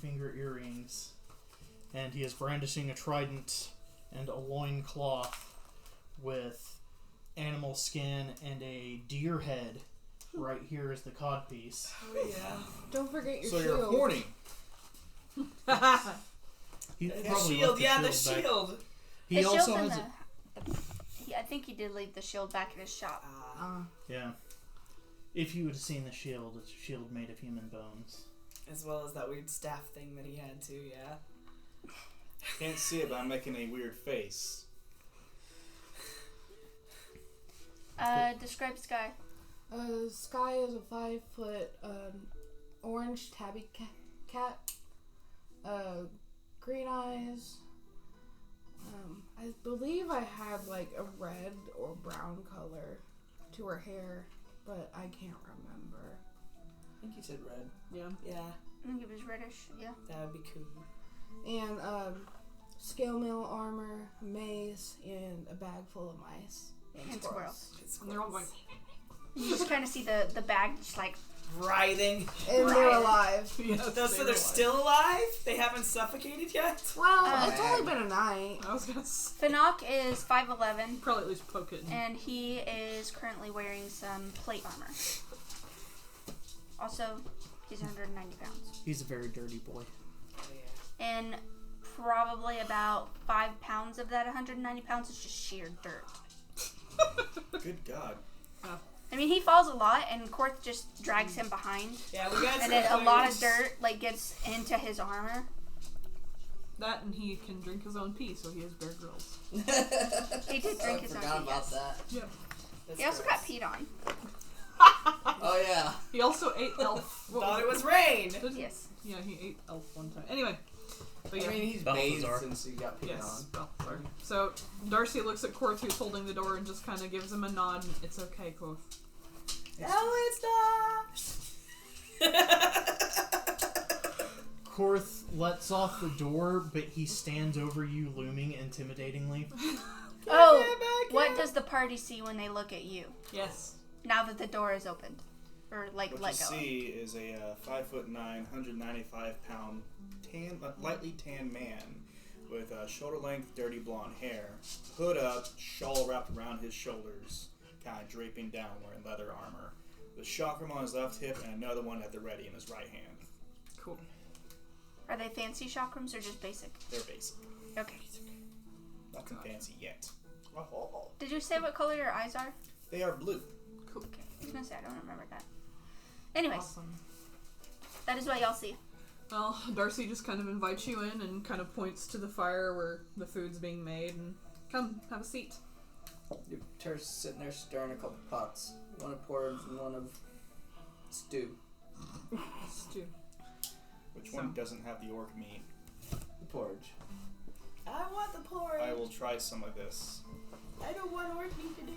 finger earrings, and he is brandishing a trident and a loin cloth with animal skin and a deer head. Right here is the codpiece. Oh yeah. Don't forget your So shield. you're horny. He The probably shield, left the back. shield. He The also shield's in has I think he did leave the shield back in his shop. yeah. If you would have seen the shield, it's a shield made of human bones. As well as that weird staff thing that he had too, yeah. Can't see it, but I'm making a weird face. Describe Sky. Sky is a 5-foot orange tabby cat. Green eyes. I believe I had like a red or brown color to her hair, but I can't remember. I think you said red. Yeah. Yeah, I think it was reddish, yeah. that would be cool. And scale mail armor, mace, and a bag full of mice. And squirrels. And they're all going, You just kind of see the bag just like, Writhing. And they're alive. yes, So they they're were still alive? They haven't suffocated yet? Well, it's only been a night. I was gonna say, Finok is 5'11", probably at least poke it. and he is currently wearing some plate armor. Also, he's 190 pounds. He's a very dirty boy. Oh, yeah. And probably about 5 pounds of that 190 pounds is just sheer dirt. Good God. I mean, he falls a lot, and Korth just drags him behind. Yeah, we got And some then a lot of players. dirt, like, gets into his armor. That and he can drink his own pee, so he has Bear Grylls. He did drink his own forgot pee, about yes. that. Yep. That's He also gross. got peed on. Oh yeah. He also ate elf. What Thought it was was rain. it? Yes. Yeah, he ate elf one time. Anyway. But yeah. I mean, he's Balthazar. bathed since he got peed Yes. on. Well, sorry. So Darcy looks at Korth, who's holding the door, and just kind of gives him a nod. And, it's okay, Korth. No, it's not. Korth lets off the door, but he stands over you, looming intimidatingly. Oh, what does the party see when they look at you? Yes. Now that the door is opened. Or, like, What let you go. see is a 5'9", 195-pound, lightly tan man with shoulder-length, dirty blonde hair, hood up, shawl wrapped around his shoulders, kind of draping down, wearing leather armor, with chakram on his left hip and another one at the ready in his right hand. Cool. Are they fancy chakrams or just basic? They're basic, Okay. nothing fancy yet. Oh, Did you say what color your eyes are? they are blue. Cool. Okay. I was gonna say, I don't remember that. Anyways, Awesome. that is what y'all see. Well, Darcy just kind of invites you in and kind of points to the fire where the food's being made and come, have a seat. Ter's sitting there stirring a couple pots. One of porridge and one of stew. Stew. Which one doesn't have the orc meat? The porridge. I want the porridge. I will try some of this. I don't want orc meat today.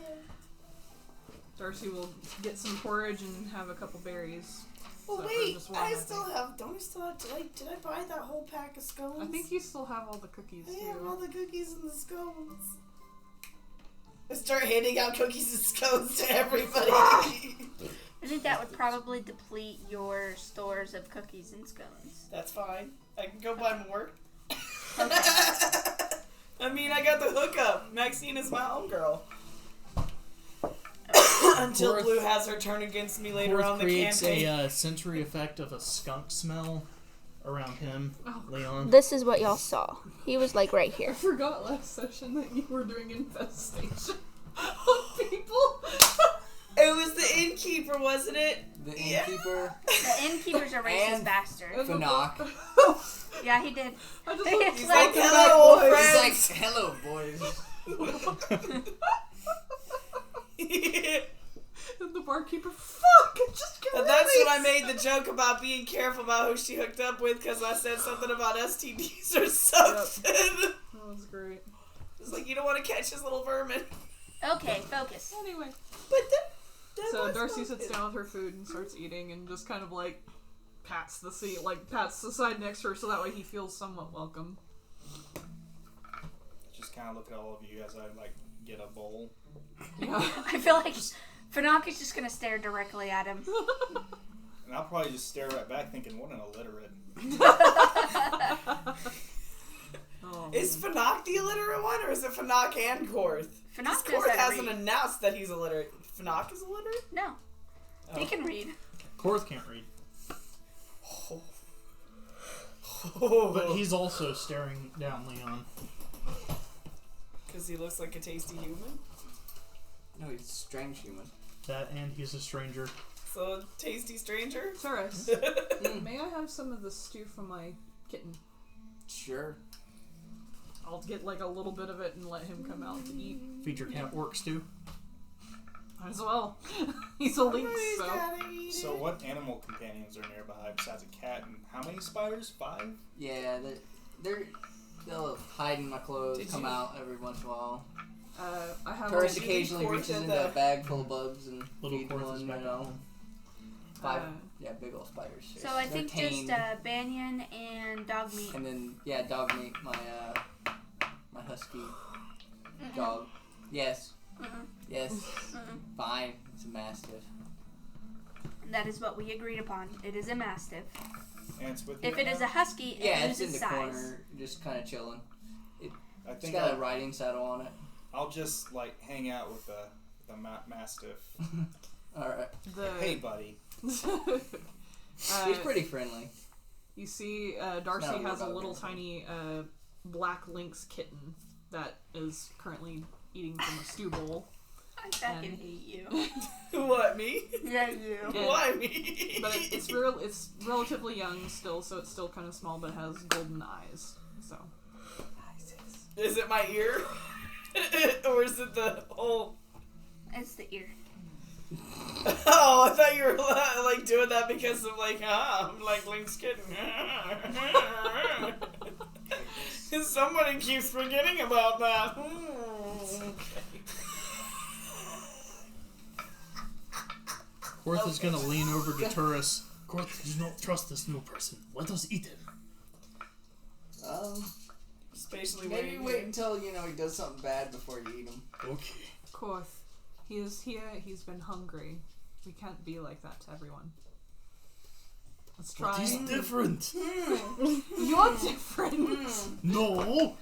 Darcy will get some porridge and have a couple berries. Well, So, or wait. just one, I think. still have. Don't I still have? Did I buy that whole pack of scones? I think you still have all the cookies I have all too. the cookies and the scones. I start handing out cookies and scones to everybody. I think that would probably deplete your stores of cookies and scones. That's fine. I can go buy more. Okay. I mean, I got the hookup. Maxine is my homegirl. Until Korth- Blue has her turn against me later Korth on the creates campaign. a sensory effect of a skunk smell around him, Oh. Leon. This is what y'all saw. He was like right I here. forgot last session that you were doing infestation of people. It was the innkeeper, wasn't it? The Yeah. innkeeper, The innkeeper's a racist And- bastard. Fanak. Yeah, he did. I just He's He's like, like, hello, old He's friends. like, hello, boys. and the barkeeper, fuck, it just got And that's when I made the joke about being careful about who she hooked up with because I said something about STDs or something. That was great. It's like, you don't want to catch his little vermin. Okay, focus. Anyway, But that so was Darcy not sits good. down with her food and starts eating and just kind of like pats the seat, like pats the side next to her so that way he feels somewhat welcome. Just kind of look at all of you as I like get a bowl. Yeah. I feel like Fanak is just gonna stare directly at him. And I'll probably just stare right back thinking, what an illiterate. Oh, Is Fanak the illiterate one, or is it Fanak and Korth? Fanak Because knows Korth how to hasn't read. announced that he's illiterate. Fanak is illiterate? No, he can read. Korth can't read, Oh. but he's also staring down Leon. Because he looks like a tasty human. No, he's a strange human. That and he's a stranger. So, tasty stranger? Taurus, may I have some of the stew from my kitten? Sure. I'll get like a little bit of it and let him come out to eat. Feature cat works too. Might as well. He's a lynx, Somebody's so. gotta eat So it. what animal companions are nearby besides a cat? And how many spiders? 5? Yeah, they'll hide in my clothes, Did come you- out every once in a while. I have Taurus did you occasionally record reaches that into a bag full of bugs and Little feeds Korth one, is you back at know. home. 5, Uh, yeah, big old spiders. So I They're think tamed. just Banyan and dog meat. And then, yeah, dog meat, my husky dog. Yes. Mm-mm. Yes. Mm-mm. Fine. It's a mastiff. That is what we agreed upon. It is a mastiff. And it's with you If it now? is a husky, it Yeah, it's in loses the size. corner, just kind of chilling. I It's think got a riding saddle on it. I'll just like hang out with the mastiff. Alright. the Hey, buddy. He's pretty friendly. You see, Darcy Not a has a robot, little but- tiny black lynx kitten that is currently eating from a stew bowl. I fucking hate you. What, me? Yeah, you. Yeah. Why me? But it's relatively young still, so it's still kind of small, but it has golden eyes. So Is it my ear? Or is it the whole... It's the ear. Oh, I thought you were like doing that because of like, I'm like Link's kitten. Somebody keeps forgetting about that. Korth is gonna lean over to Turris. Korth, do not trust this new person. Let us eat him. Especially Maybe when wait until, he does something bad before you eat him. Okay. Korth, he is here. He's been hungry. We can't be like that to everyone. Let's try. But he's different. You're different. No.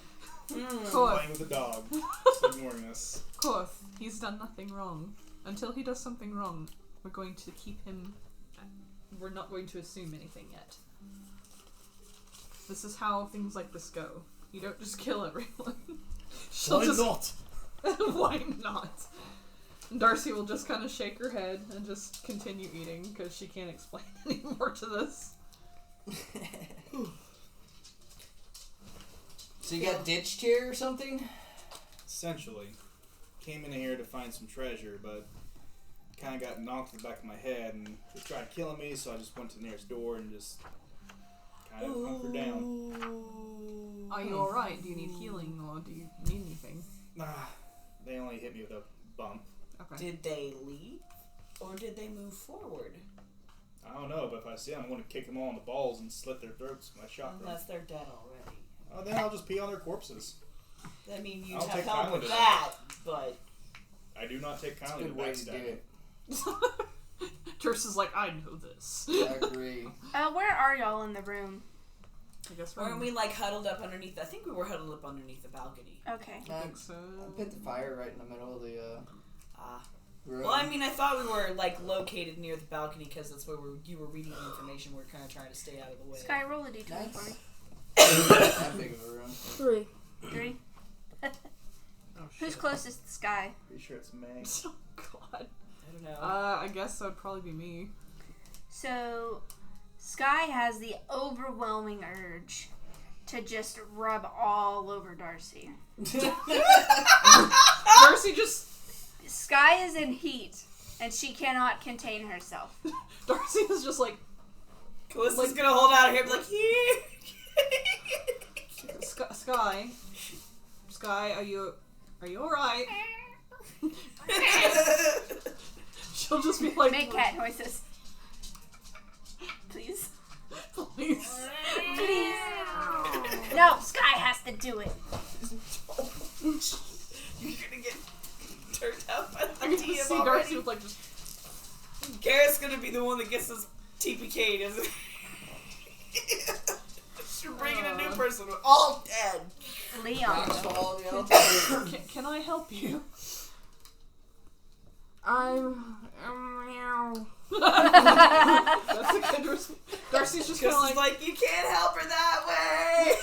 Korth, Playing with the dog. Just ignoring us. Korth, he's done nothing wrong. Until he does something wrong, we're going to keep him. We're not going to assume anything yet. This is how things like this go. You don't just kill everyone. Why not? Why not? And Darcy will just kind of shake her head and just continue eating because she can't explain any more to this. So you got ditched here or something? Essentially. Came in here to find some treasure, but kind of got knocked in the back of my head and they tried killing me, so I just went to the nearest door and just kind of hunkered down. Are you alright? Do you need healing or do you need anything? They only hit me with a bump. Okay. Did they leave? Or did they move forward? I don't know, but if I see them, I'm going to kick them all in the balls and slit their throats with my shotgun. Unless they're dead already. Oh, then I'll just pee on their corpses. I mean, you'd I'll have take help kindly with to that, but... I do not take kindly to Good way to do backstabbing. it. Terse is like, I know this. I agree. Where are y'all in the room? I guess Weren't we like huddled up underneath? I think we were huddled up underneath the balcony. Okay. I think so. I put the fire right in the middle of the room. Well, I mean, I thought we were like located near the balcony because that's where you were reading the information. We're kind of trying to stay out of the way. Sky, roll a d20 Nice. for me. That big of a room. 3. 3. Oh, Who's shit. closest to Sky? Pretty sure it's May. Oh god. I don't know. I guess that would probably be me. So, Sky has the overwhelming urge to just rub all over Darcy. Darcy just... Sky is in heat, and she cannot contain herself. Darcy is just like... Callista's gonna hold out her hand and be like, Sky, are you alright? She'll just be like... Make cat noises. Please. Please. Please. No, Sky has to do it. You're gonna get turned out by I the can just DM see already. Darcy with like just... Garrett's gonna be the one that gets us TPK'd, isn't he? You're bringing a new person. We're all dead. Leon. Rocks fall, Can I help you? That's a good response. Darcy's just kind of Because like... like, you can't help her that way.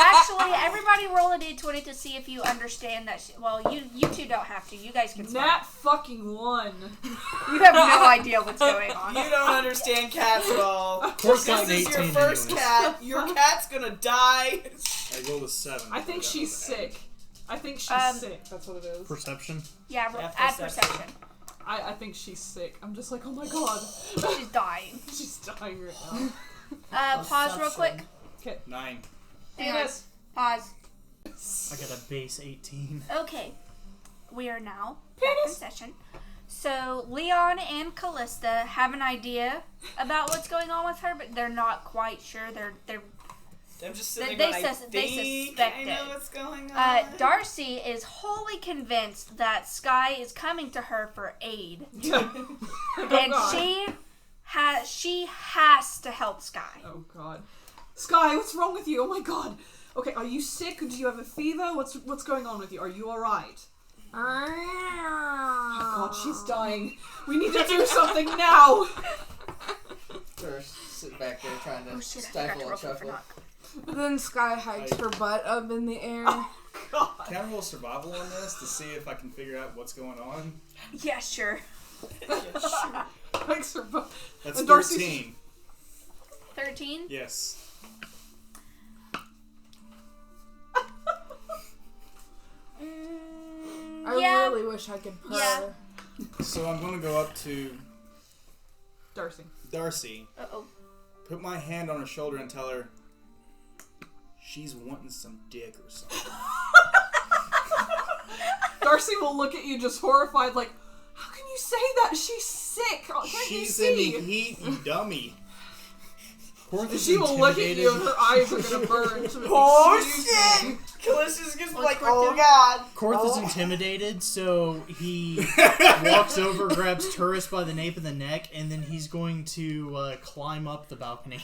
Actually, everybody roll a d20 to see if you understand that. Well, you two don't have to. You guys can. Nat fucking 1. You have no idea what's going on. You don't understand cats at all. Korth got This an is your 18 first anyways. cat. Your cat's gonna die. I rolled a 7. I think That she's was sick. I think she's sick. That's what it is. Perception. Yeah, Yeah, add perception. perception. I think she's sick. I'm just like, oh my god. She's dying. She's dying right now. Pause real quick. 9. Hang on. Pause. I got a base 18. Okay, we are now back in session. So Leon and Callista have an idea about what's going on with her, but they're not quite sure. I'm just sitting They there going, they I think suspect I know it. what's going on. Darcy is wholly convinced that Sky is coming to her for aid, and she has to help Sky. Oh god. Sky, what's wrong with you? Oh my god. Okay, are you sick? Do you have a fever? What's going on with you? Are you alright? Oh god, she's dying. We need to do something now! First, sit back there trying to Oh shit, I forgot to stifle a roll for chuckle. knock. Then Sky hikes her butt up in the air. God. Can I roll survival on this to see if I can figure out what's going on? Yeah, sure. Thanks for That's And Darcy's- 13. 13? Yes. I Yeah. really wish I could purr. Yeah. So I'm going to go up to Darcy. Darcy, Uh-oh. put my hand on her shoulder and tell her she's wanting some dick or something. Darcy will look at you just horrified, like, how can you say that? She's sick. Can't you She's see? in the heat, you dummy. Korth is She will look at intimidated. you and her eyes are gonna burn. She'll be like, Oh "Excuse me." shit! Callista's gonna be What's like, Korth oh doing? god. Korth is Oh. intimidated, so he walks over, grabs Turris by the nape of the neck, and then he's going to climb up the balcony.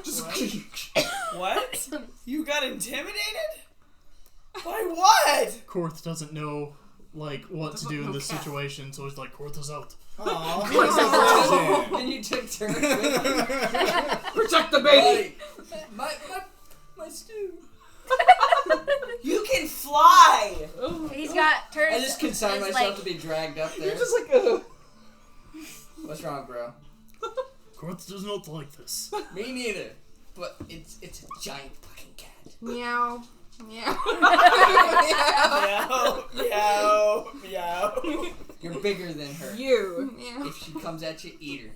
Just What? You got intimidated? By what? Korth doesn't know what to do in this Okay. situation, so he's like, Korth is out. Aww, And you took turns with me. protect the baby. My stew. You can fly! He's got turns. I just consign myself to be dragged up there. You're just like, ugh. What's wrong, bro? Korth does not like this. Me neither. But it's a giant fucking cat. Meow. Meow. Meow, meow, meow. You're bigger than her. You. Meow. If she comes at you, eat her.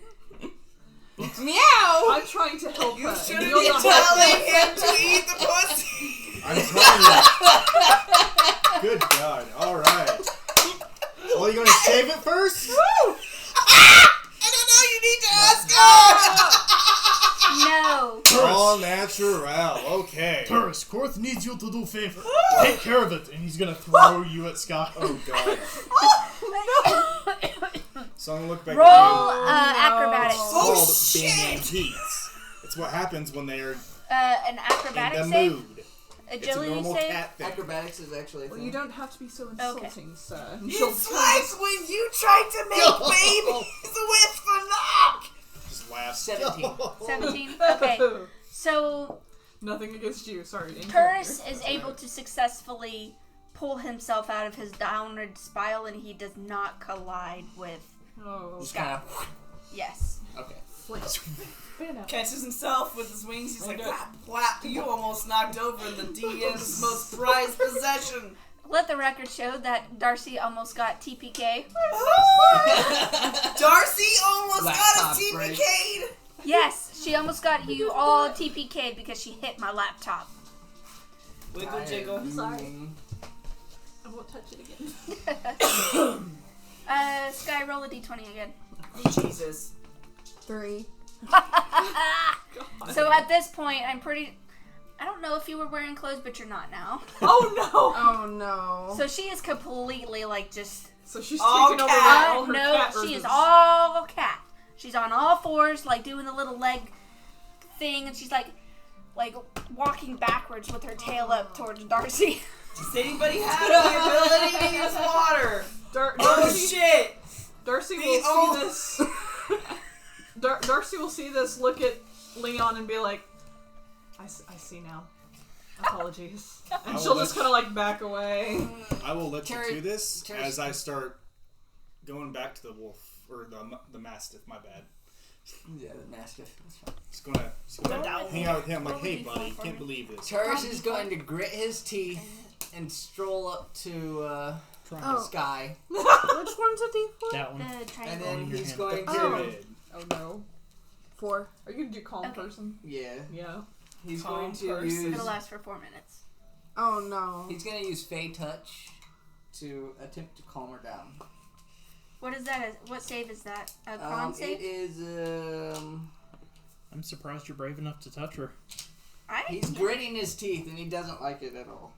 Meow. I'm trying to help You her. shouldn't and you're be not telling helping. him to eat the pussy! I'm telling you. Good God. Alright. Well, you gonna save it first? I don't know, you need to ask her! No. All natural. Okay. Turris, Korth needs you to do a favor. Take care of it, and he's gonna throw you at Sky. Oh God. So I'm gonna look back Roll at acrobatics. you. Oh, Called shit. being antiques. It's what happens when they are An in acrobatics the save. mood. It's a Agility normal save. cat thing. Acrobatics is actually a Well, thing. you don't have to be so insulting, sir. And she'll It's like when you tried to make babies with the knock! Just laugh. 17. 17. Okay. So Nothing against you. Sorry. Turris is able to successfully pull himself out of his downward spiral, and he does not collide with. Oh. Just kind of. Yes. Okay. Catches himself with his wings, he's like, Okay. whap, whap. You almost knocked over the DM's most prized possession. Let the record show that Darcy almost got TPK. Darcy almost Laptop got a TPK'd! Yes, she almost got you all TPK'd because she hit my laptop. Wiggle jiggle. Sorry. I won't touch it again. Sky, roll a d20 again. Jesus. 3. So at this point, I don't know if you were wearing clothes, but you're not now. Oh no! Oh no. So she is completely just. So she's All taking over cat. all her No, cat she is urges. all cat. She's on all fours, doing the little leg thing, and she's like walking backwards with her tail up towards Darcy. Does anybody have the ability to use water? Oh Darcy, shit! Darcy The will old- see this. Darcy will see this, look at Leon, and be like, I see now. Apologies. And she'll just kind of back away. I will let Terry- you do this Terry- as I start going back to the wolf or the mastiff. My bad. Yeah, the mastiff. That's fine. Just gonna hang out with him. Like, hey, Roll a buddy, d4 for can't me. believe this. Turris is going to grit his teeth and stroll up to Oh. Sky. Which one's a D4? That one. The And triangle. then in your he's hand. going to. Good. Oh no. 4. Are you gonna do calm Okay. person? Yeah. Yeah. He's Calm going to person. use. It'll last for 4 minutes. Oh no. He's going to use Fey Touch to attempt to calm her down. What is that? What save is that? A con It save? is. I'm surprised you're brave enough to touch her. He's gritting his teeth and he doesn't like it at all.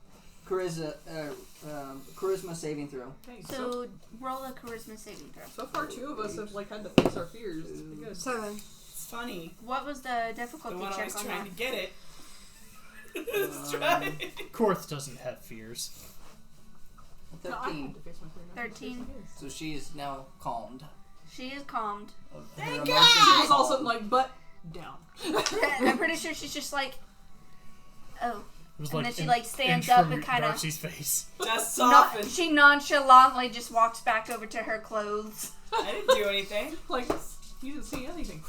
Charisma saving throw. Hey, So roll a charisma saving throw. so far 2 of us have had to face our fears. It's pretty good. 7. It's funny. What was the The difficulty one I check was on trying that? to get it. Let's try. Korth doesn't have fears. No, I 13. have to face my fear. 13. So she is now calmed. She is calmed. Her She emotions was all of a sudden like, butt down. I'm pretty sure she's just like, oh. It was And like then she an like stands inch up from and kind of. Darcy's face. Just soften. She nonchalantly just walks back over to her clothes. I didn't do anything. Like, you didn't see anything.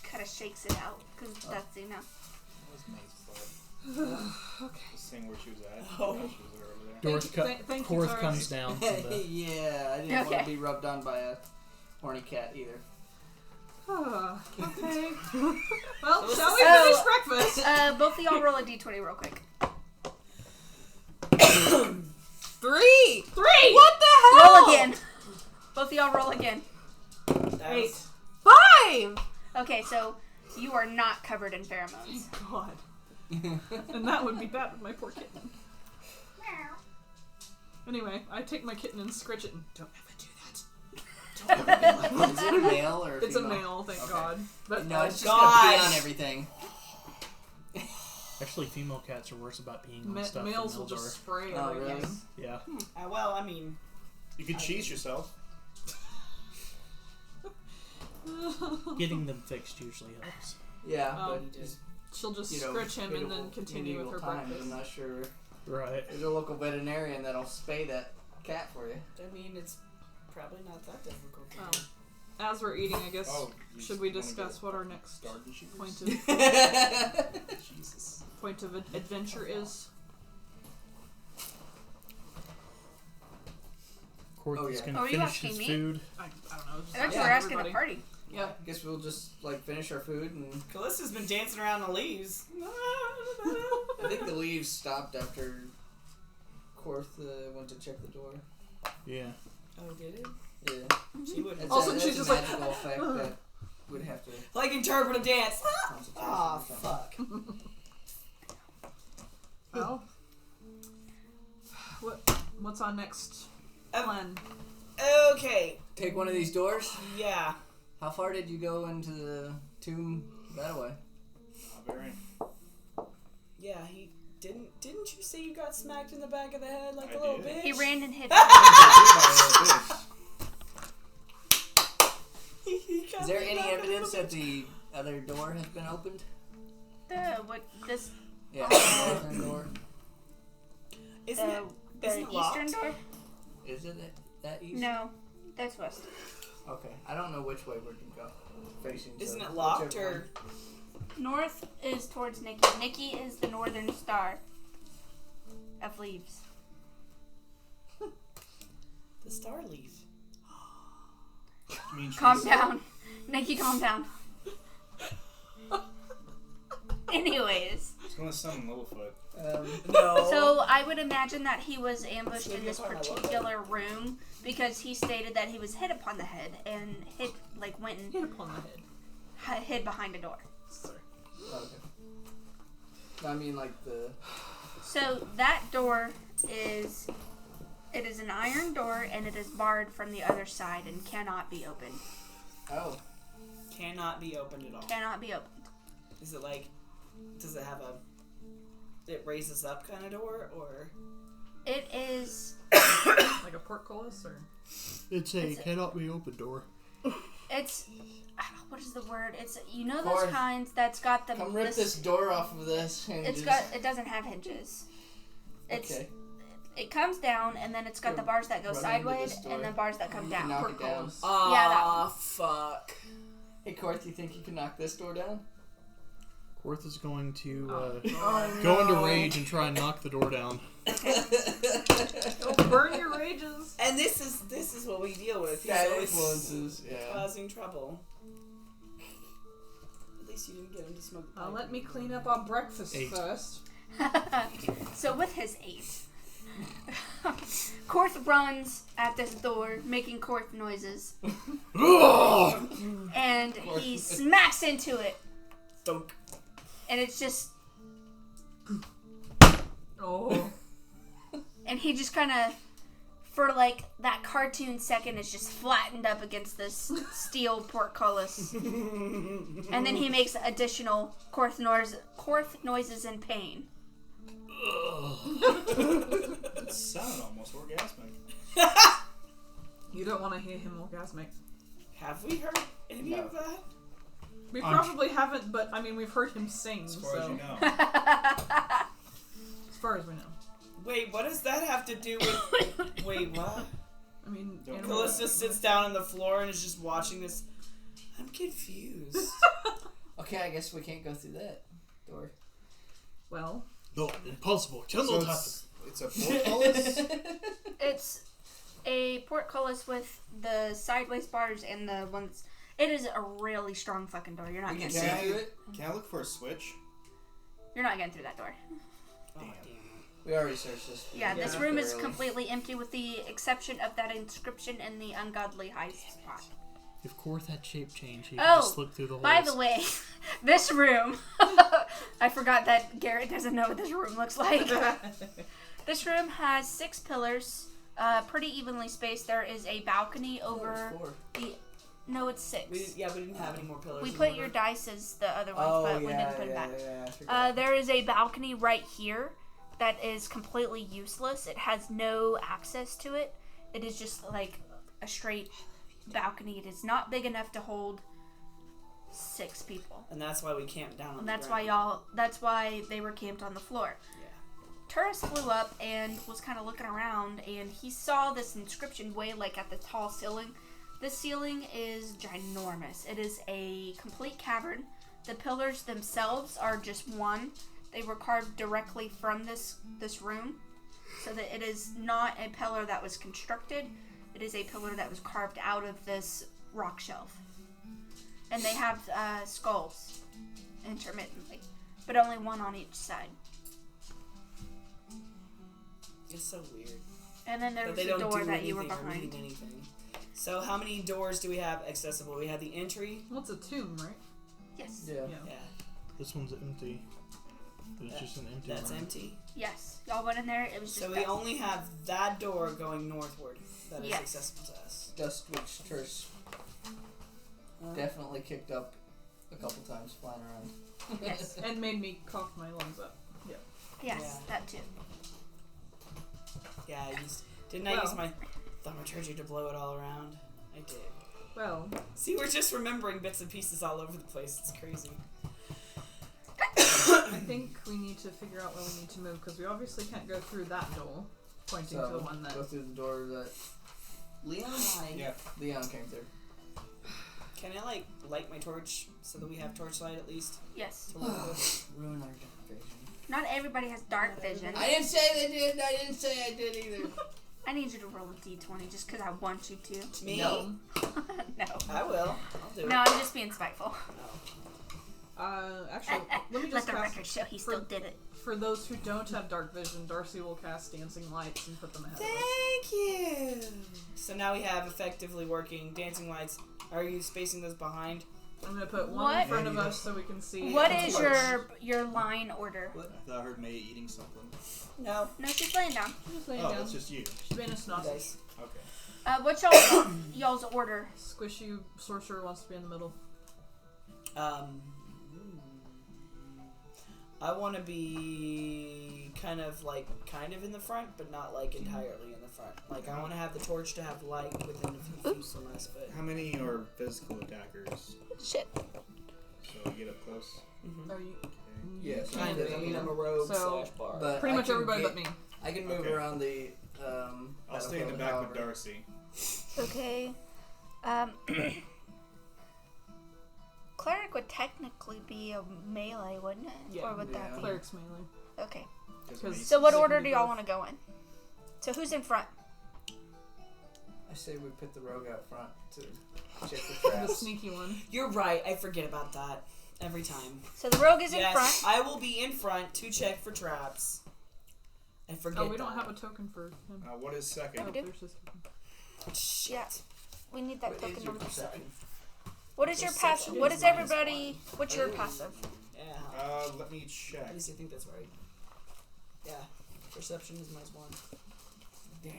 Kind of shakes it out because that's, you know. That was May's fault. Okay. Just seeing where she was at. Oh. She was over there. Doors thank you, Korth Taurus. comes down. From the, Yeah, I didn't want Okay. to be rubbed on by a horny cat either. Okay. Well, shall we So- finish breakfast? Both of y'all roll a d20 real quick. 3! What the hell? Roll again. Both of y'all roll again. That 8. was- 5! Okay, so you are not covered in pheromones. Thank God. And that would be bad with my poor kitten. Anyway, I take my kitten and scratch it and don't ever do that. Is it a male or a It's a female? male, thank Okay. God. But No, it's just gonna pee gosh. on everything. actually, female cats are worse about peeing on stuff males than will males just spray Oh, everything. really? Yeah. well, I mean, You could cheese yourself. Getting them fixed usually helps. Yeah, Um, but just, She'll just you know, scratch him and then medieval- continue with her medieval times, breakfast. I'm not sure. Right. There's a local veterinarian that'll spay that cat for you. I mean, it's probably not that difficult. As we're eating, I guess, Oh, you should we wanna discuss go what our next garden shoes? point of Jesus. adventure is? Korth Oh, is yeah. going Oh, to are you finish asking his me? food. I don't know. Just I thought you Yeah, were asking everybody. the party. Yeah. I guess we'll just like finish our food, and Callista's been dancing around the leaves. I think the leaves stopped after Korth went to check the door. Yeah. Oh, did it? Yeah. She wouldn't. That's Also, a, she's that's just a like, magical effect that would have to Like interpret a dance. concentration Ah, or something. fuck. Well, what's our next plan? Okay. Take one of these doors. Yeah. How far did you go into the tomb that way? Not very. Yeah, he didn't you say you got smacked in the back of the head like I a little did. bitch? He ran and hid. He got Is there beat any up a little evidence that bitch. the other door has been opened? This Yeah, the northern door. Isn't it? the Isn't it eastern locked? door? Is it that east? No, that's west. Okay, I don't know which way we're gonna go. Facing. Isn't so it locked whichever or? North is towards Nikki. Nikki is the northern star of leaves. The star leaf. I mean, Calm she's- down. Nikki, calm down. Anyways, She's gonna summon Littlefoot. No. so I would imagine that he was ambushed Maybe in this if I look particular room because he stated that he was hit upon the head and went and Hit upon the head. hid behind a door. Sorry. Okay. I mean, like the. So that door is an iron door and it is barred from the other side and cannot be opened. Oh. Cannot be opened at all. Cannot be opened. Is it like? Does it have it raises up kind of door or? It is. Like a portcullis or? It's a cannot be open door. It's. What is the word? It's those Korth, kinds that's got the. Come rip this door off of this. And It's just... got. It doesn't have hinges. It's. Okay. It comes down and then it's got the bars that go Run into sideways this door. and then bars that come You can down. knock it down. Portcullis. Yeah, that one. Fuck. Hey, Korth, you think you can knock this door down? Korth is going to Oh, go into rage and try and knock the door down. Don't burn your rages. And this is what we deal with. He's Bad always influences. Yeah. causing trouble. At least you didn't get him to smoke. the pipe. Let me clean up on breakfast 8. first. So with his 8, Korth runs at this door, making Korth noises, and he smacks into it, Thunk. and it's just, Oh. and he just kind of, for like that cartoon second, is just flattened up against this steel portcullis, and then he makes additional Korth noises in pain. It sounded almost orgasmic. You don't want to hear him orgasmic. Have we heard any of that? We probably haven't, but I mean, we've heard him sing. As far as you know. As far as we know. Wait, what does that have to do with... Wait, what? I mean, Don't Callista sits down on the floor and is just watching this. I'm confused. Okay, I guess we can't go through that door. well, No, impossible. So Cannot happen. it's a portcullis? It's a portcullis with the sideways bars and the ones. It is a really strong fucking door. You're not We can getting see through. through it. Can I look for a switch? You're not getting through that door. Oh, Damn. We already searched this. Yeah, this Yeah. room is Thoroughly. completely empty with the exception of that inscription in the ungodly high spot. If Korth had shape change, he Oh, could just look through the holes. By the way, this room, I forgot that Garrett doesn't know what this room looks like. This room has 6 pillars, pretty evenly spaced. There is a balcony over Four. the. No, it's 6. we didn't have any more pillars. We in put order. your dice as the other ones, Oh, but yeah, we didn't put it yeah, back. yeah, I forgot. There is a balcony right here that is completely useless. It has no access to it. It is just like a straight balcony. It is not big enough to hold 6 people. And that's why we camped down on And the that's why ground. that's why they were camped on the floor. Yeah. Turris flew up and was kind of looking around, and he saw this inscription way like at the tall ceiling. This ceiling is ginormous. It is a complete cavern. The pillars themselves are just one. They were carved directly from this room, so that it is not a pillar that was constructed. It is a pillar that was carved out of this rock shelf. And they have skulls intermittently, but only one on each side. It's so weird. And then But there's they the don't door do that you were anything or behind. read anything. So how many doors do we have accessible? We have the entry. well, it's a tomb, right? Yes. Yeah. Yeah, This one's empty. It's just an empty that's room. empty. Yes. Y'all went in there. It was just So we dust. only have that door going northward that is Yes. accessible to us. Dust which Terse definitely kicked up a couple times flying around. Yes. And made me cough my lungs up. Yes, Yeah. that too. Yeah, didn't I Well. use my thaumaturgy to blow it all around? I did. Well, See, we're just remembering bits and pieces all over the place. It's crazy. I think we need to figure out where we need to move, because we obviously can't go through that door, pointing to the So, one that... go through the door that Leon Yeah. Leon came through. Can I light my torch so that we have torchlight at least Yes. to work with? Ruin our vision. Not everybody has dark vision. I didn't say they did. I didn't say I did either. I need you to roll a d20 just because I want you to. Me? No. No. I will. I'll do No, I'm just being spiteful. Actually, let me Let just the cast... record show he still did it. For those who don't have dark vision, Darcy will cast dancing lights and put them ahead of us. Thank you. So now we have effectively working dancing lights. Are you spacing those behind? I'm gonna put one What? in front of us so we can see. What a is torch. your line order? I thought I heard May eating something. No. No, she's laying down. Just laying Oh, down. that's just you. She's being a snot. Dice. Okay. What's y'all's order? Squishy sorcerer wants to be in the middle. I want to be kind of in the front, but not entirely in the front. I want to have the torch to have light within a few feet from us, but How many are physical attackers? Shit. So we get up close. Are you? Yes, kind of. I mean, I'm a rogue So- / bar. But Pretty I much can everybody get- but me. I can move Okay. around the. I'll stay in the battlefield, back with however. Darcy. Okay. Cleric would technically be a melee, wouldn't it? Yeah. Or would that Yeah. be? Cleric's melee. Okay. 'Cause Because- Mace- So what They order can do do y'all both. want to go in? So who's in front? I say we put the rogue out front to check the The traps. sneaky one. You're right. I forget about that every time. So the rogue is in Yes, front. I will be in front to check for traps. I forget. Oh, we don't that. have a token for him. what is second? we do? There's his token. Shit. Yeah. We need that What token is your on the side. perception? What is your passive? Perception What is is minus everybody? What's your Ooh. passive? Yeah. Let me check. At least I think that's right. Yeah. Perception is -1.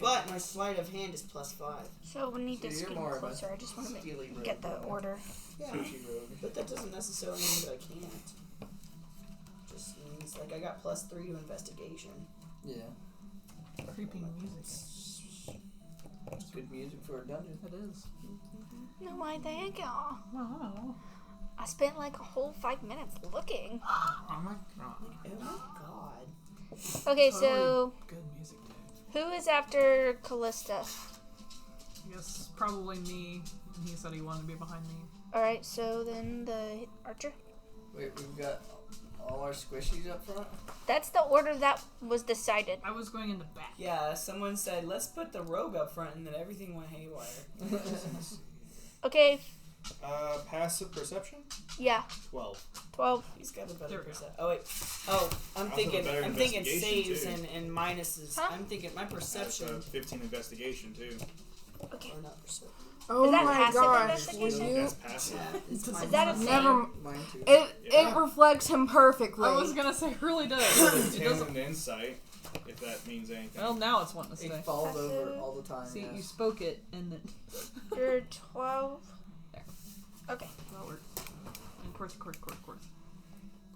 But my sleight of hand is +5. So we need So to you're scoot more of a closer. I just want to steely rogue get the than a order. Yeah. Sushi rogue. But that doesn't necessarily mean that I can't. Just means I got +3 to investigation. Yeah. Creepy music. That's Good music for a dungeon. It is. No, why thank y'all. Oh. I spent like a whole 5 minutes looking. Oh my god. Oh my god. Okay, Totally so good music, dude. who is after Callista? I guess probably me. He said he wanted to be behind me. Alright, so then the archer. Wait, we've got all our squishies up front? That's the order that was decided. I was going in the back. Yeah, someone said, let's put the rogue up front, and then everything went haywire. Okay, Passive perception? yeah, 12. 12. He's got a There better we go. percent. Oh, wait. Oh, I'm Also thinking better saves investigation, and minuses. Huh? I'm thinking my That's perception. 15 investigation, too. Okay. Or not perception. Oh Is that my passive gosh. investigation? Would you? That's passive. Yeah, it's Is that a Never. Mine too. It Yeah. reflects him perfectly. I was gonna say, it really does. It 10 doesn't. and insight, if that means anything. Well, now it's wanting to stay. It falls over all the time. See, yes. you spoke it, and then. You're 12. There. Okay. Well, we're. And course.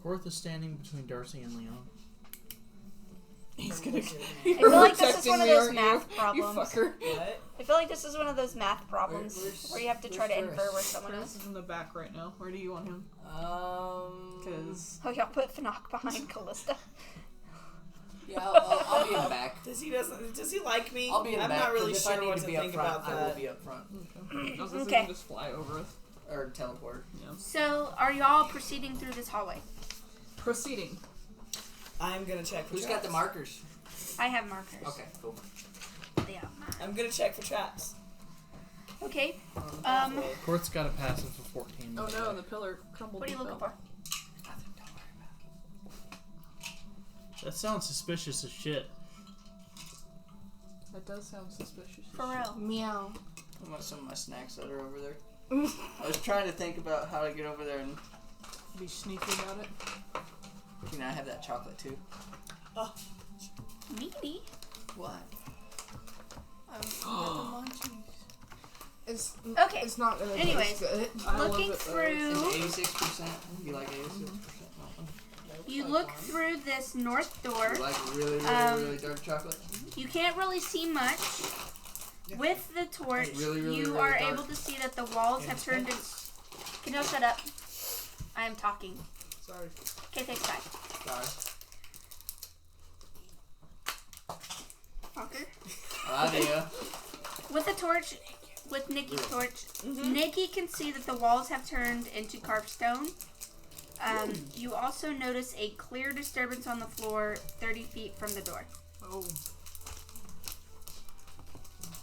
Korth is standing between Darcy and Leon. He's gonna. I feel like this is one of those math You problems. fucker. What? I feel like this is one of those math problems Where's- where you have to try to where's infer where Ferris? someone Ferris is. is in the back right now. Where do you want him? Because. Oh, y'all put Fnac behind Callista. Yeah, I'll be in the back. Does he like me? I'll be in the I'm back. not really 'cause if I sure need what to to be think up front, about I will that. be up front. Okay. I was gonna say Okay. you can just fly over us. Or teleport. Yeah. So, are y'all proceeding through this hallway? Proceeding. I'm gonna check for Who's traps. got the markers? I have markers. Okay, cool. Yeah. I'm gonna check for traps. Okay. On the pathway. Korth's got a passive of 14. Oh no, the pillar crumbled. What are you and looking fell. for? Nothing, don't worry about it. That sounds suspicious as shit. That does sound suspicious. For real. Meow. I want some of my snacks that are over there. I was trying to think about how to get over there and Be sneaky about it. can I have that chocolate too? Needy. What? I'm the munchies. It's Okay. It's not gonna Anyways. taste good. I love Looking it, though. through, It's 86%. You like 86%? you look through this north door. You like really, really, Um, really dark chocolate? You can't really see much. With the torch, Really, really, you really are dark. able to see that the walls have turned. Can y'all shut up? I am talking. Sorry. Okay, thanks, bye. Sorry. Fucker. Idea. With the torch, with Nikki's torch, Nikki can see that the walls have turned into carved stone. You also notice a clear disturbance on the floor 30 feet from the door. Oh.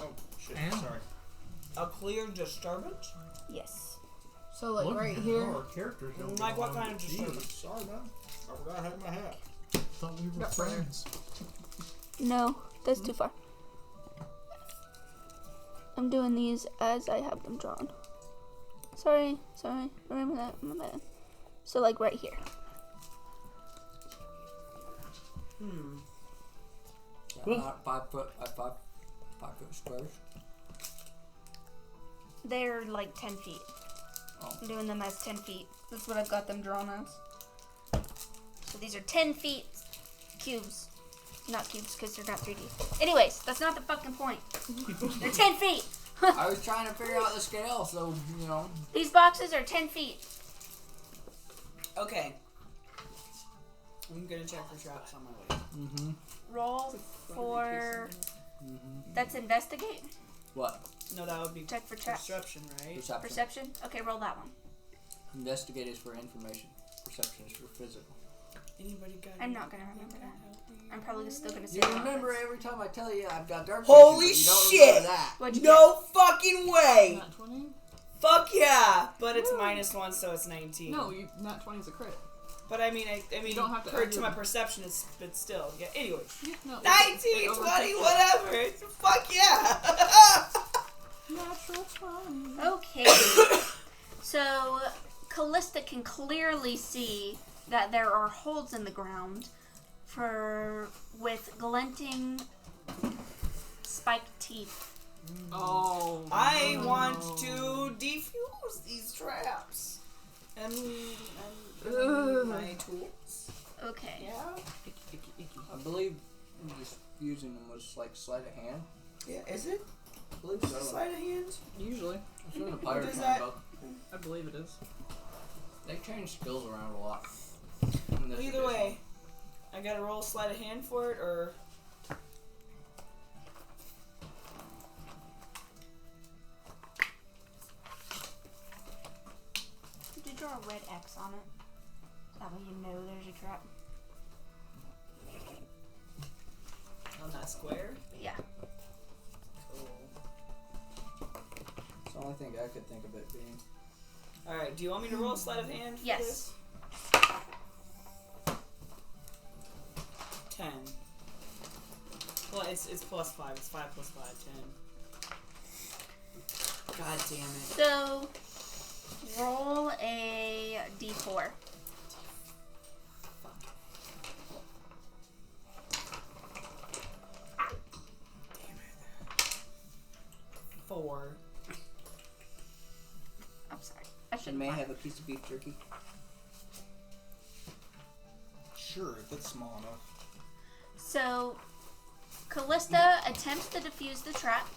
Oh, shit. Ow. Sorry. A clear disturbance? Yes. So like Look, right man, here. all our characters don't Like get what along. kind of Jeez, disturbance? Sorry, man. I forgot I had my hat. thought we were Got further. friends. No, that's too far. I'm doing these as I have them drawn. Sorry. Remember that, my bad. So like right here. Yeah, not 5 foot by 5 foot squares. They're like 10 feet. Oh. I'm doing them as 10 feet. That's what I've got them drawn as. So these are 10 feet cubes. Not cubes because they're not 3D. Anyways, that's not the fucking point. They're 10 feet. I was trying to figure out the scale, so, you know. These boxes are 10 feet. Okay. I'm gonna check for traps on my way. Mm-hmm. Roll for... That's investigate? What? No, that would be Check for traps. perception, right? Perception. Perception? Okay, roll that one. Investigate is for information. Perception is for physical. Anybody got I'm not gonna remember that. I'm probably still gonna say You it. remember every time I tell you I've got dark Holy vision, but you shit! don't remember that. What'd you No fucking way! Not 20? Fuck yeah! But it's -1, so it's 19. No, not 20 is a crit. But I mean, you don't have to per add to your- my perception, but still. Yeah. Anyways, Yeah, no. 19, 20, whatever. Fuck yeah! Natural 20. Okay. So, Callista can clearly see that there are holes in the ground with glinting spiked teeth. Oh. I no. want to defuse these traps. And my tools. Okay. Yeah. I believe just using them was like sleight of hand. Yeah. Is it? believe so. Sleight of hand? Usually. It's in the pirate What is that? handbook. I believe it is. They change skills around a lot. Either way, I gotta roll sleight of hand for it, or Did you draw a red X on it? That way you know there's a trap. on that square. Yeah. Cool. It's the only thing I could think of it being. All right. Do you want me to roll sleight of hand? For Yes. This? 10. Well, it's +5. It's 5 + 5, 10. God damn it. So, roll a d4. Fuck. 4. I'm sorry. I I should may have a piece of beef jerky. Sure, if it's small enough. So, Callista attempts to defuse the trap.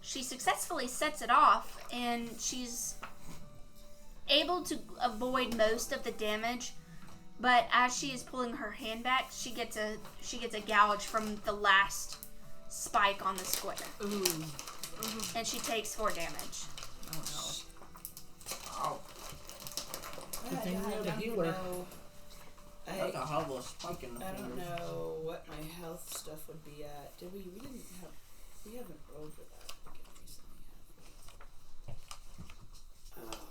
She successfully sets it off, and she's able to avoid most of the damage. But as she is pulling her hand back, she gets a gouge from the last spike on the square, Ooh. and she takes 4 damage. Oh no. Ow. Good thing we have a don't healer. know. That's a hollow spike in the I don't fingers. know what my health stuff would be at. Did we? We haven't rolled for that again recently, have we?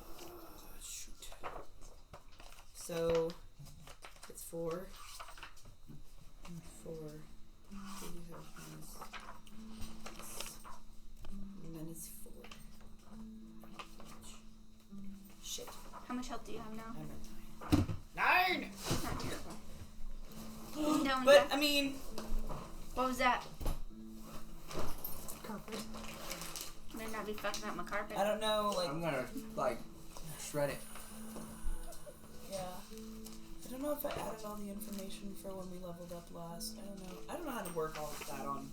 Shoot. So it's 4. 4. And then it's 4. Shit. How much health do you have now? I'm at 9. 9. Not terrible. No, But I mean, what was that? Carpet. Better not be fucking up my carpet. I don't know. Like, I'm gonna, shred it. yeah. I don't know if I added all the information for when we leveled up last. I don't know. I don't know how to work all of that on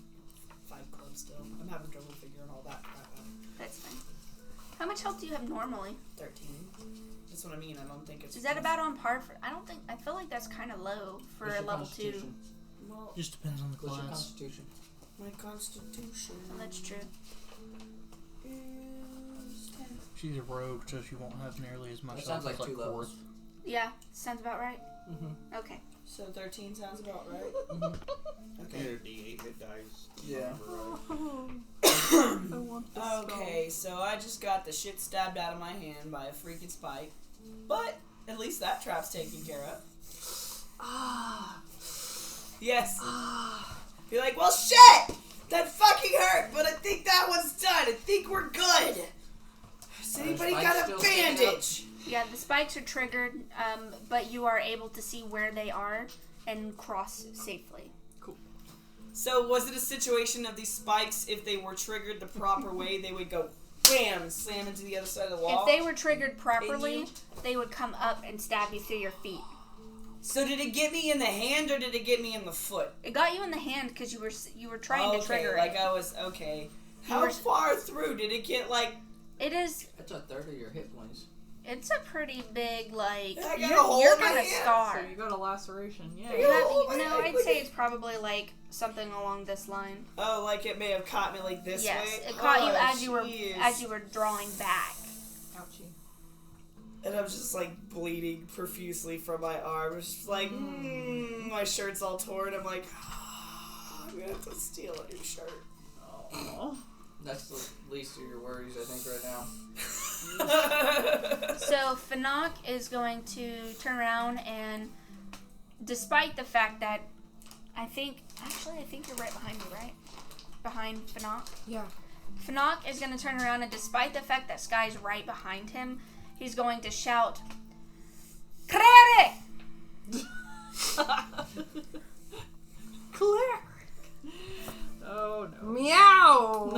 Fight Club still. I'm having trouble figuring all that crap out. That's fine. How much health do you have normally? 13. That's what I mean. I don't think it's. Is that about on par for? I don't think. I feel like that's kind of low for What's a your level 2. constitution? Well, Just depends on the What's your class. constitution? my constitution. Well, that's true. Is 10. She's a rogue, so she won't have nearly as much. That sounds health like as, 2 levels. fourth. Yeah, sounds about right. Mm-hmm. Okay. So 13 sounds about right. Okay. Your D8 hit dice. Yeah. I want this Okay, so I just got the shit stabbed out of my hand by a freaking spike. But at least that trap's taken care of. Ah. Yes. Be like, well, shit! That fucking hurt, but I think that one's done. I think we're good. Has anybody spikes got a still sticking up? bandage? Yeah, the spikes are triggered, but you are able to see where they are and cross safely. So was it a situation of these spikes, if they were triggered the proper way, they would go wham, slam into the other side of the wall? If they were triggered properly, you? they would come up and stab you through your feet. So did it get me in the hand or did it get me in the foot? It got you in the hand because you were trying to trigger like it. I was, okay. You How were- far through did it get, like... It is. That's a third of your hit points. It's a pretty big like. I got a You're, hole you're in my gonna hand. scar. So you got a laceration. Yeah. I You got a have- hole in my no, hand. I'd Look say at- it's probably like something along this line. Oh, like it may have caught me like this Yes, way? it caught you Oh, as you were drawing back. Ouchie. And I was just like bleeding profusely from my arm. I was just like, my shirt's all torn. I'm like, I'm gonna have to steal a new shirt. Oh. That's the least of your worries, I think, right now. So Fanak is going to turn around and, despite the fact that I think you're right behind me, right? Behind Fanak. Yeah. Fanak is going to turn around and, despite the fact that Sky's right behind him, he's going to shout, "Cleric!" Claire. Oh no. Meow!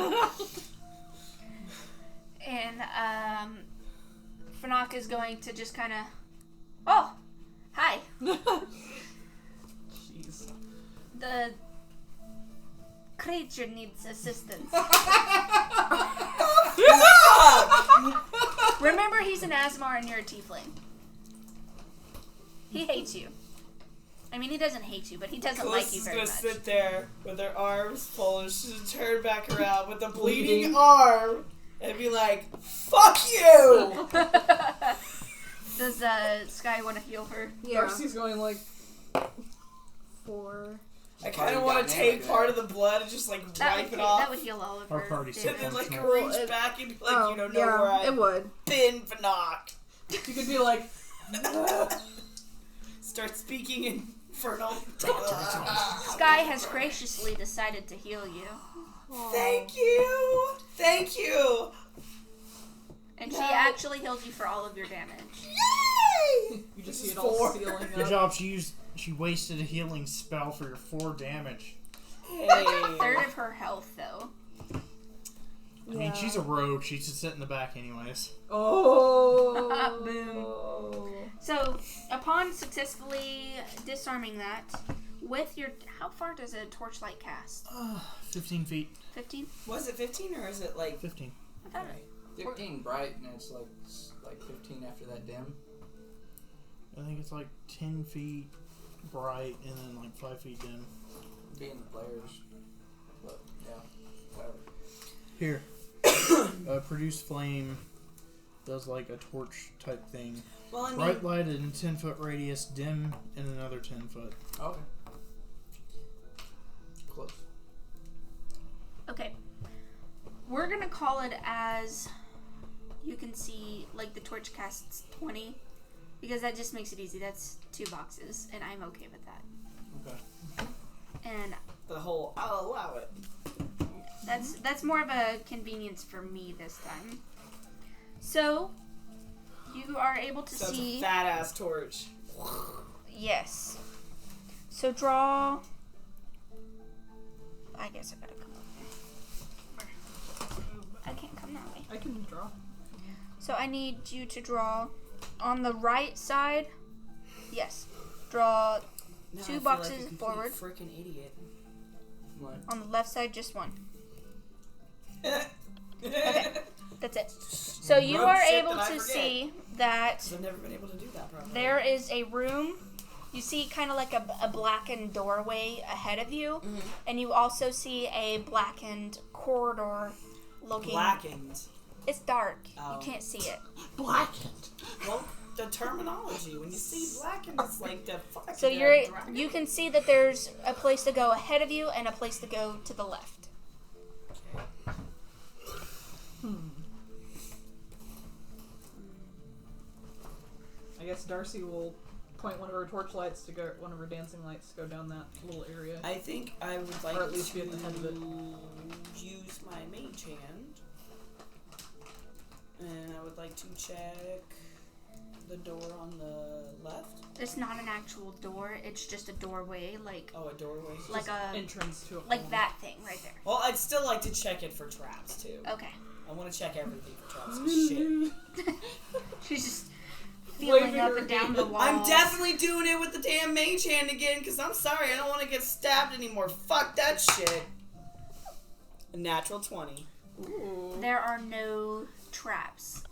And Fanak is going to just kind of, oh, hi. Jeez. The creature needs assistance. Remember, he's an Asmar and you're a tiefling. He hates you. I mean, he doesn't hate you, but he doesn't like you very much. Callista's gonna sit there with her arms folded. She's turn back around with a bleeding arm and be like, "Fuck you!" Does Sky want to heal her? Yeah. Darcy's going like, 4. I kind of want to take part of the blood and just like wipe it off. That would heal all of Our her. party's damage. And then like functional. reach back and be like, Oh, you don't know yeah, where it I've would. been, Vanock. you could be like, Start speaking infernal. Sky has graciously decided to heal you. Thank you. Thank you. And she actually healed you for all of your damage. Yay! you just see it all sealing Good up. job. She wasted a healing spell for your 4 damage. Hey. A third of her health, though. I mean, she's a rogue. She's just sitting in the back anyways. Oh. Boom. So, upon successfully disarming that, with your... How far does a torchlight cast? 15 feet. 15? Was it 15 or is it like 15. I thought it... 15 bright, and it's like 15 after that dim. I think it's like 10 feet bright and then like 5 feet dim. Being the players. But, yeah. Whatever. Here. Produce flame does like a torch type thing. Well, I mean, Bright light in 10-foot radius, dim in another 10 foot. Okay. Close. Okay. We're gonna call it as... You can see, like, the torch casts 20. Because that just makes it easy. That's 2 boxes. And I'm okay with that. Okay. And the whole, I'll allow it. that's more of a convenience for me this time. So, you are able to So it's see... a fat ass torch. Yes. So draw... I guess I gotta come over. I can't come that way. I can draw. So I need you to draw on the right side. Yes. Draw Now I 2 feel boxes like a complete forward. Freaking idiot. What? On the left side, just 1. Okay. That's it. So you Rogue are shit able that I to forget. see that 'Cause I've never been able to do that properly. there is a room. You see kind of like a blackened doorway ahead of you. Mhm. And you also see a blackened corridor looking... Blackened. It's dark. Oh. You can't see it. Blackened. Well, the terminology. When you see blackened, it's like the fucking So you can see that there's a place to go ahead of you and a place to go to the left. I guess Darcy will point one of her torch lights to go, one of her dancing lights to go down that little area. I think I would like Or at least to be at the head of it. use my mage hand. And I would like to check the door on the left. It's not an actual door. It's just a doorway, like Oh, a doorway. like a Entrance to a like hall. that thing right there. Well, I'd still like to check it for traps too. Okay. I want to check everything for traps. 'Cause shit. She's just feeling Waving up her and down the hand. wall. I'm definitely doing it with the damn mage hand again, because I'm sorry, I don't want to get stabbed anymore. Fuck that shit. A natural 20. Ooh. There are no traps.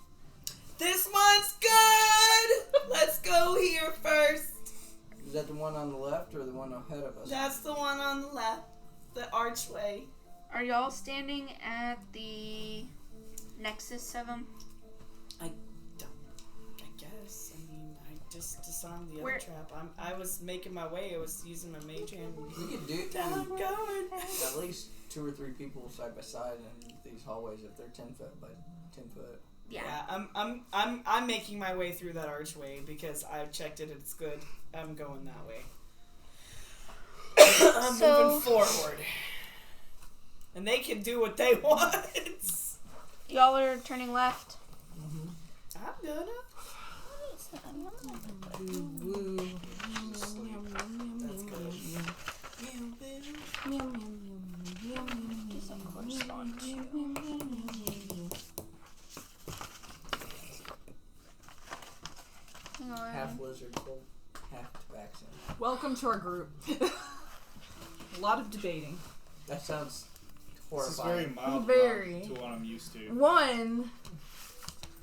This one's good! Let's go here first. Is that the one on the left or the one ahead of us? That's the one on the left. The archway. Are y'all standing at the nexus of them? I guess. I mean, I just disarmed the Where- other trap. I was making my way. I was using my mage hand. We could do I'm going. at least 2 or 3 people side by side in these hallways if they're 10 foot by 10 foot. Yeah. I'm making my way through that archway because I've checked it. It's good. I'm going that way. I'm So- moving forward, and they can do what they want. Y'all are turning left. I'm gonna. That's good. Hang on. Half lizard, half tabaxi. Welcome to our group. A lot of debating. That sounds This is very horrifying. mild Very. to what I'm used to. One,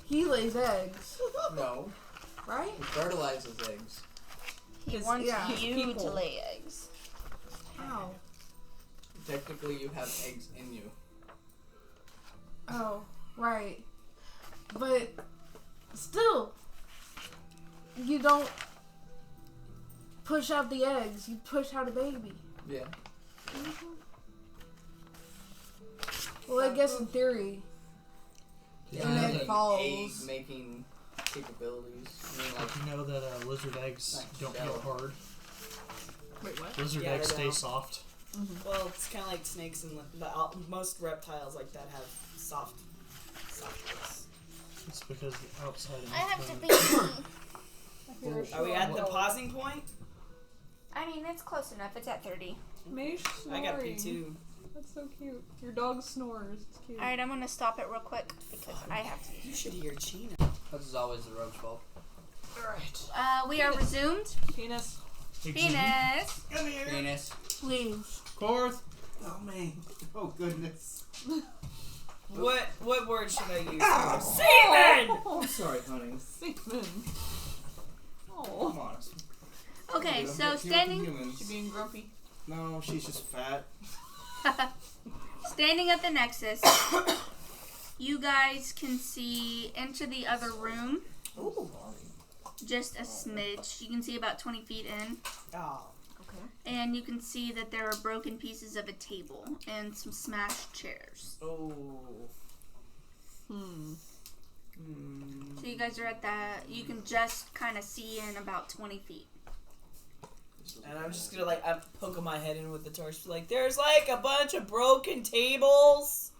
he lays eggs, No, right? he fertilizes eggs. He His- wants yeah, his you people. to lay eggs. Ow. Technically, you have eggs in you. Oh, right. But still, you don't push out the eggs. You push out a baby. Yeah. Well, I guess in theory. Yeah, And then like falls. egg-making capabilities. I mean, like, You know that lizard eggs Like don't shell. get hard. Wait, what? Lizard Yeah, eggs they stay don't. soft. Well, it's kind of like snakes and most reptiles like that have soft eggs. It's because the outside of I have to the be. Are we at the pausing point? I mean, it's close enough. It's at 30. May's I got snoring. P2. That's so cute. Your dog snores. It's cute. All right, I'm gonna stop it real quick because I have to. You should hear Gina. this is always the rogue's fault. Alright. We are resumed. Penis. Penis. Come here. Penis. Please. Course. Oh man. Oh goodness. What word should I use? Semen! I'm sorry, honey. Semen. Come Oh. on. Okay, I'm so not here with standing the humans. She being grumpy. No, she's just fat. standing at the Nexus, you guys can see into the other room. Ooh. Just a smidge. You can see about 20 feet in. Oh. Okay. And you can see that there are broken pieces of a table and some smashed chairs. Oh. Hmm. So you guys are at that. You can just kind of see in about 20 feet. And I'm just gonna I'm poking my head in with the torch. Like, there's like a bunch of broken tables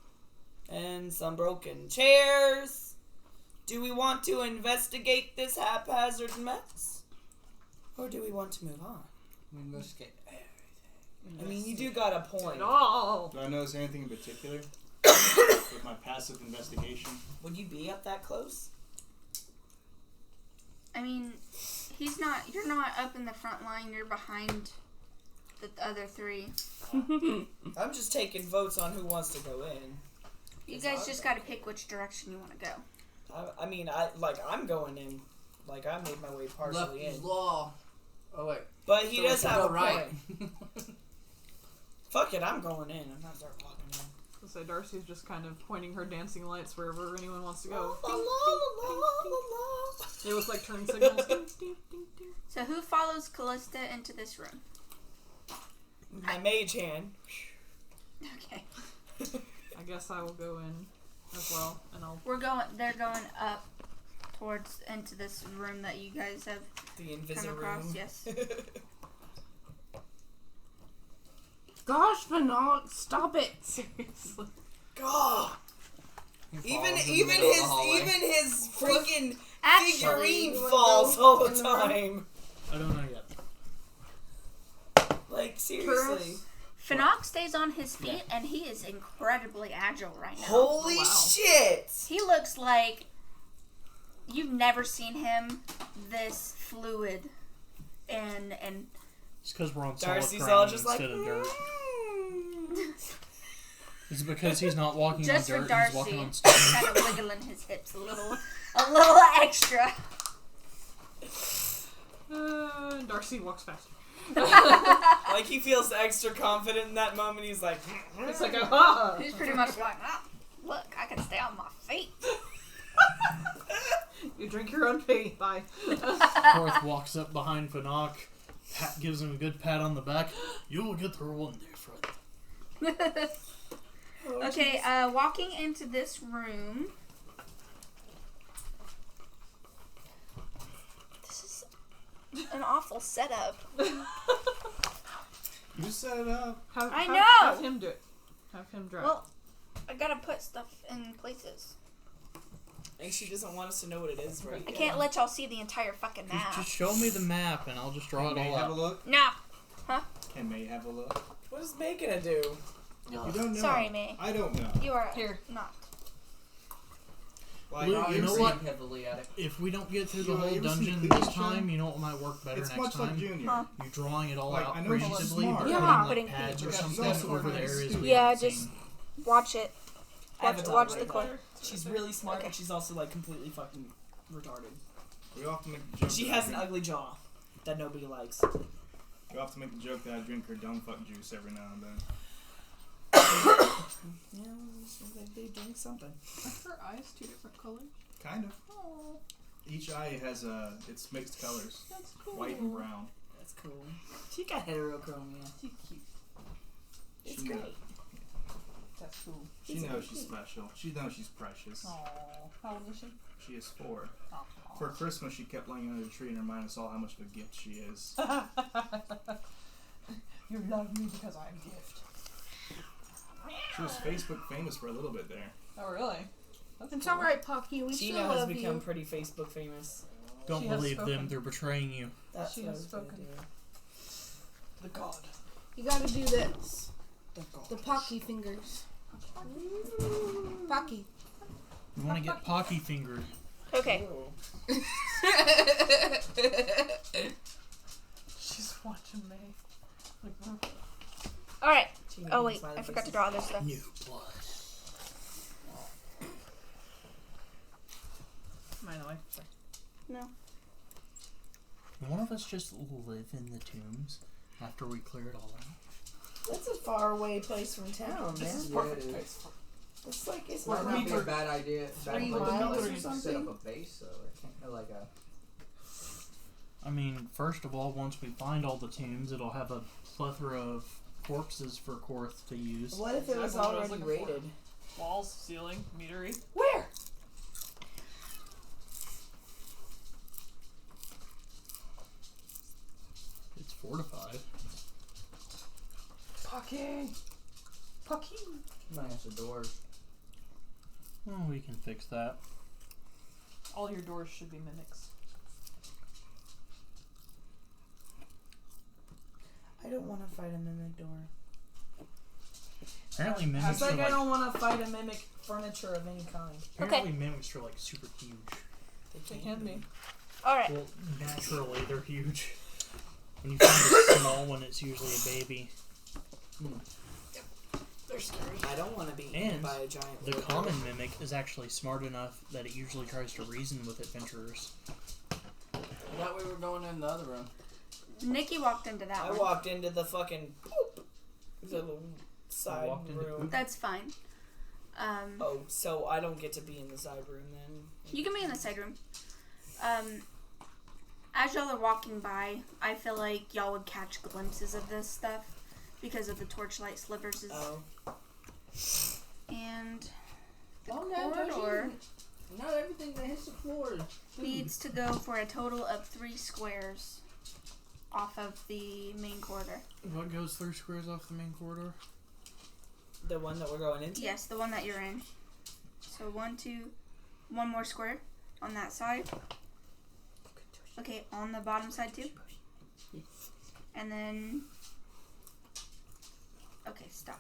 and some broken chairs. Do we want to investigate this haphazard mess, or do we want to move on? Investigate everything. I mean, you do got a point. Oh. Do I notice anything in particular with my passive investigation? Would you be up that close? I mean, you're not up in the front line, you're behind the other three. I'm just taking votes on who wants to go in. You guys just gotta pick which direction you want to go. I'm going in. Like, I made my way partially Left in. is law. Oh wait. But he So does we should have go a right. point. Fuck it, I'm going in. I'm not start walking in. So Darcy's just kind of pointing her dancing lights wherever anyone wants to La, go. la, la, la, la, la. They look like turn signals. Ding, ding, ding, ding. So who follows Callista into this room? My mage hand. Okay. I guess I will go in as well, and I'll. They're going up into this room that you guys have The come invisible across, room. yes. Gosh, Fanok, stop it. Seriously. God. He Even falls in the middle of the hallway. his freaking Actually, figurine you wanna falls go all the in the room? time. I don't know yet. Like, seriously. Fanok stays on his feet and he is incredibly agile right now. Holy Wow. shit. He looks like you've never seen him this fluid and It's because we're on solid Darcy's ground all just like, instead of dirt. It's because he's not walking just on for dirt, he's walking Darcy, on stone. kind of wiggling his hips a little extra. Darcy walks faster. Like, he feels extra confident in that moment. He's like, It's like, ah! He's pretty much like, look, I can stay on my feet. You drink your own pee. Bye. Korth walks up behind Fanok, gives him a good pat on the back. You will get there one day, friend. Okay, walking into this room. This is an awful setup. You set it up. I know! Have him do it. Have him drive. Well, I gotta put stuff in places. and she doesn't want us to know what it is right I now. can't let y'all see the entire fucking map. Just show me the map and I'll just draw Can it May all have a out. look? No. Can May have a look? What is May gonna do? You don't know. Sorry, May. I don't know. You are Here. not. Like, Luke, you know what? Heavily at it. If we don't get through the You whole ever seen dungeon the this Cleveland show? time, you know what might work better it's next much like time? Junior. Huh? You drawing it all Like, out I know she's preemptively, smart. but Yeah. putting Putting like pads or pictures. something She's also over the very areas astute. we Yeah, haven't just- seen. Watch it. I have a dog Watch right the now. clip. She's really smart, Okay. but she's also like completely fucking retarded. We often make the joke. She that has I an drink- ugly jaw that nobody likes. We often make the joke that I drink her dumb fuck juice every now and then. Yeah, they drink something. Are her eyes two different colors? Kind of. Oh, Each eye has its mixed colors, that's cool. white and brown. That's cool. She got heterochromia. She's cute. It's She great. knows. That's cool. She knows she's special. She knows she's precious. Aww. How old is she? She is 4. Aw. For Christmas, she kept laying under the tree and reminded us all how much of a gift she is. You love me because I'm a gift. She was Facebook famous for a little bit there. Oh, really? That's It's cool. alright, Pocky. We Tina still has love become you. pretty Facebook famous. Don't She has believe them. spoken. They're betraying you. That's She what I has was gonna spoken. do. The god. You gotta do this. The god. The Pocky fingers. Pocky. You want to get Pocky fingered. Okay. She's watching me. Like, All right. Tina Oh can wait, smiley I forgot to faces. draw this stuff. New blood. mine away. Sorry. No. Can one of us just live in the tombs after we clear it all out? That's a far away place from town, This man. is Yeah, perfect it is. place. It's like it's Might not not be a really bad idea. 3 Like, miles or set something. up a base, though. Like a. I mean, first of all, once we find all the tombs, it'll have a plethora of corpses for Korth to use. What if it was Exactly what I was already looking for. rated? Walls, ceiling, metery. Where? It's fortified. Pocky! Pocky! Minus the doors. Well, we can fix that. All your doors should be mimics. I don't want to fight a mimic door. Apparently It's mimics are like I like, don't want to fight a mimic furniture of any kind. apparently mimics are like super huge. They can be. All right. Well, naturally they're huge. When you find a small one, it's usually a baby. They're scary. I don't want to be eaten And by a giant The woodpecker. common mimic is actually smart enough that it usually tries to reason with adventurers. I thought we were going in the other room. Nikki walked into that I one. walked into the fucking the little side walked into room. poop? That's fine. Oh, so I don't get to be in the side room then? You can be in the side room. As y'all are walking by, I feel like y'all would catch glimpses of this stuff because of the torchlight slivers. Oh. And the Calm down, corridor Josie. Not everything that hits the floor. needs to go for a total of 3 squares off of the main corridor. What goes 3 squares off the main corridor? The one that we're going into? Yes, the one that you're in. So 1, 2, 1 more square on that side. Okay, on the bottom side too. And then. Okay, stop.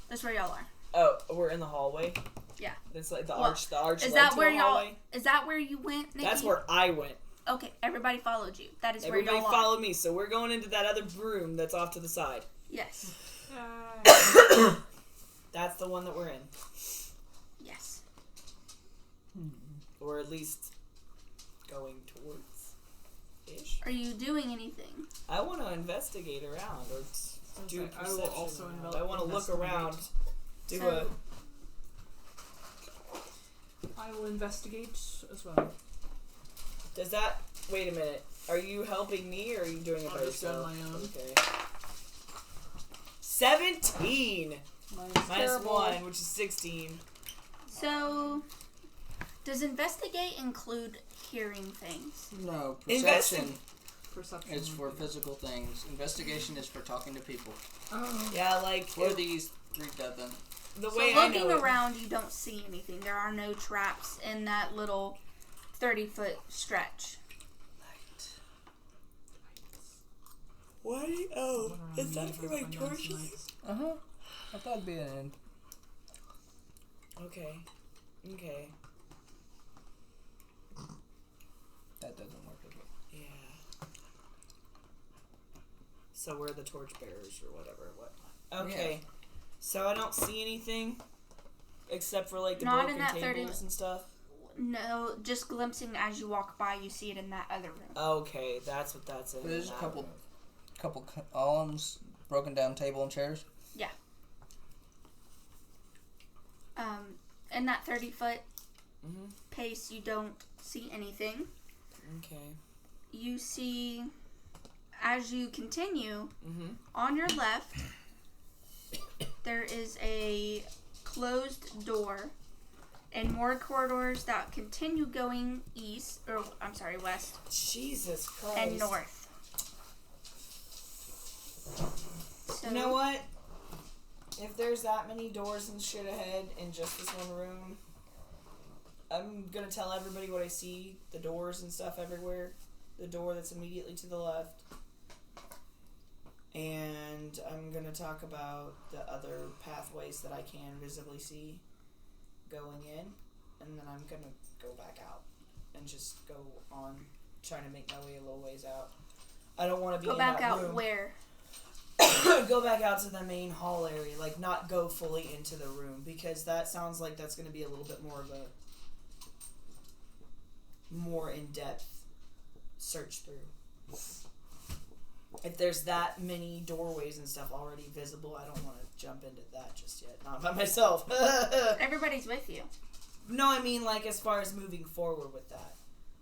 That's where y'all are. Oh, we're in the hallway? Yeah. It's like the Well, arch Is led that to where a y'all? hallway? Is that where you went, Nikki? That's where I went. Okay, everybody followed you. That is Everybody where y'all are. follow me. So we're going into that other room that's off to the side. Yes. That's the one that we're in. Yes. Or at least going towards ish. Are you doing anything? I want to investigate around or do Okay, I will perception also around. envelop- I want to look investigate. around. Do So- I will investigate as well. Does that... Wait a minute. Are you helping me or are you doing it by I'll just do it yourself? on my own. Okay. 17! Minus Terrible. 1, which is 16. So, does investigate include hearing things? No, Investi- perception Perception. is would for be- physical things. Investigation is for talking to people. Oh. Yeah, like... What are these 3 dead then? The So way I looking know it- around, you don't see anything. There are no traps in that little 30-foot stretch. What? Oh, Run around is that and for never my find torches? nice. Uh-huh. I thought it'd be an end. Okay. Okay. That doesn't work as well. Yeah. So we're the torchbearers or whatever. Okay. So I don't see anything except for like the Not broken in that 30 tables and stuff. No, just glimpsing as you walk by, you see it in that other room. Okay, that's what that's in. There's a that couple room. columns, broken down table and chairs. In that 30-foot Mhm. pace, you don't see anything. Okay. You see, as you continue, Mhm. on your left, there is a closed door and more corridors that continue going west Jesus Christ. and north. So, You know what? If there's that many doors and shit ahead in just this one room, I'm gonna tell everybody what I see. The doors and stuff everywhere. The door that's immediately to the left. And I'm gonna talk about the other pathways that I can visibly see going in. And then I'm gonna go back out and just go on trying to make my way a little ways out. I don't want to be go in back that out room. where? Go back out to the main hall area, like not go fully into the room, because that sounds like that's going to be a little bit more of a more in-depth search through. If there's that many doorways and stuff already visible, I don't want to jump into that just yet. Not by myself. Everybody's with you. No, I mean like as far as moving forward with that.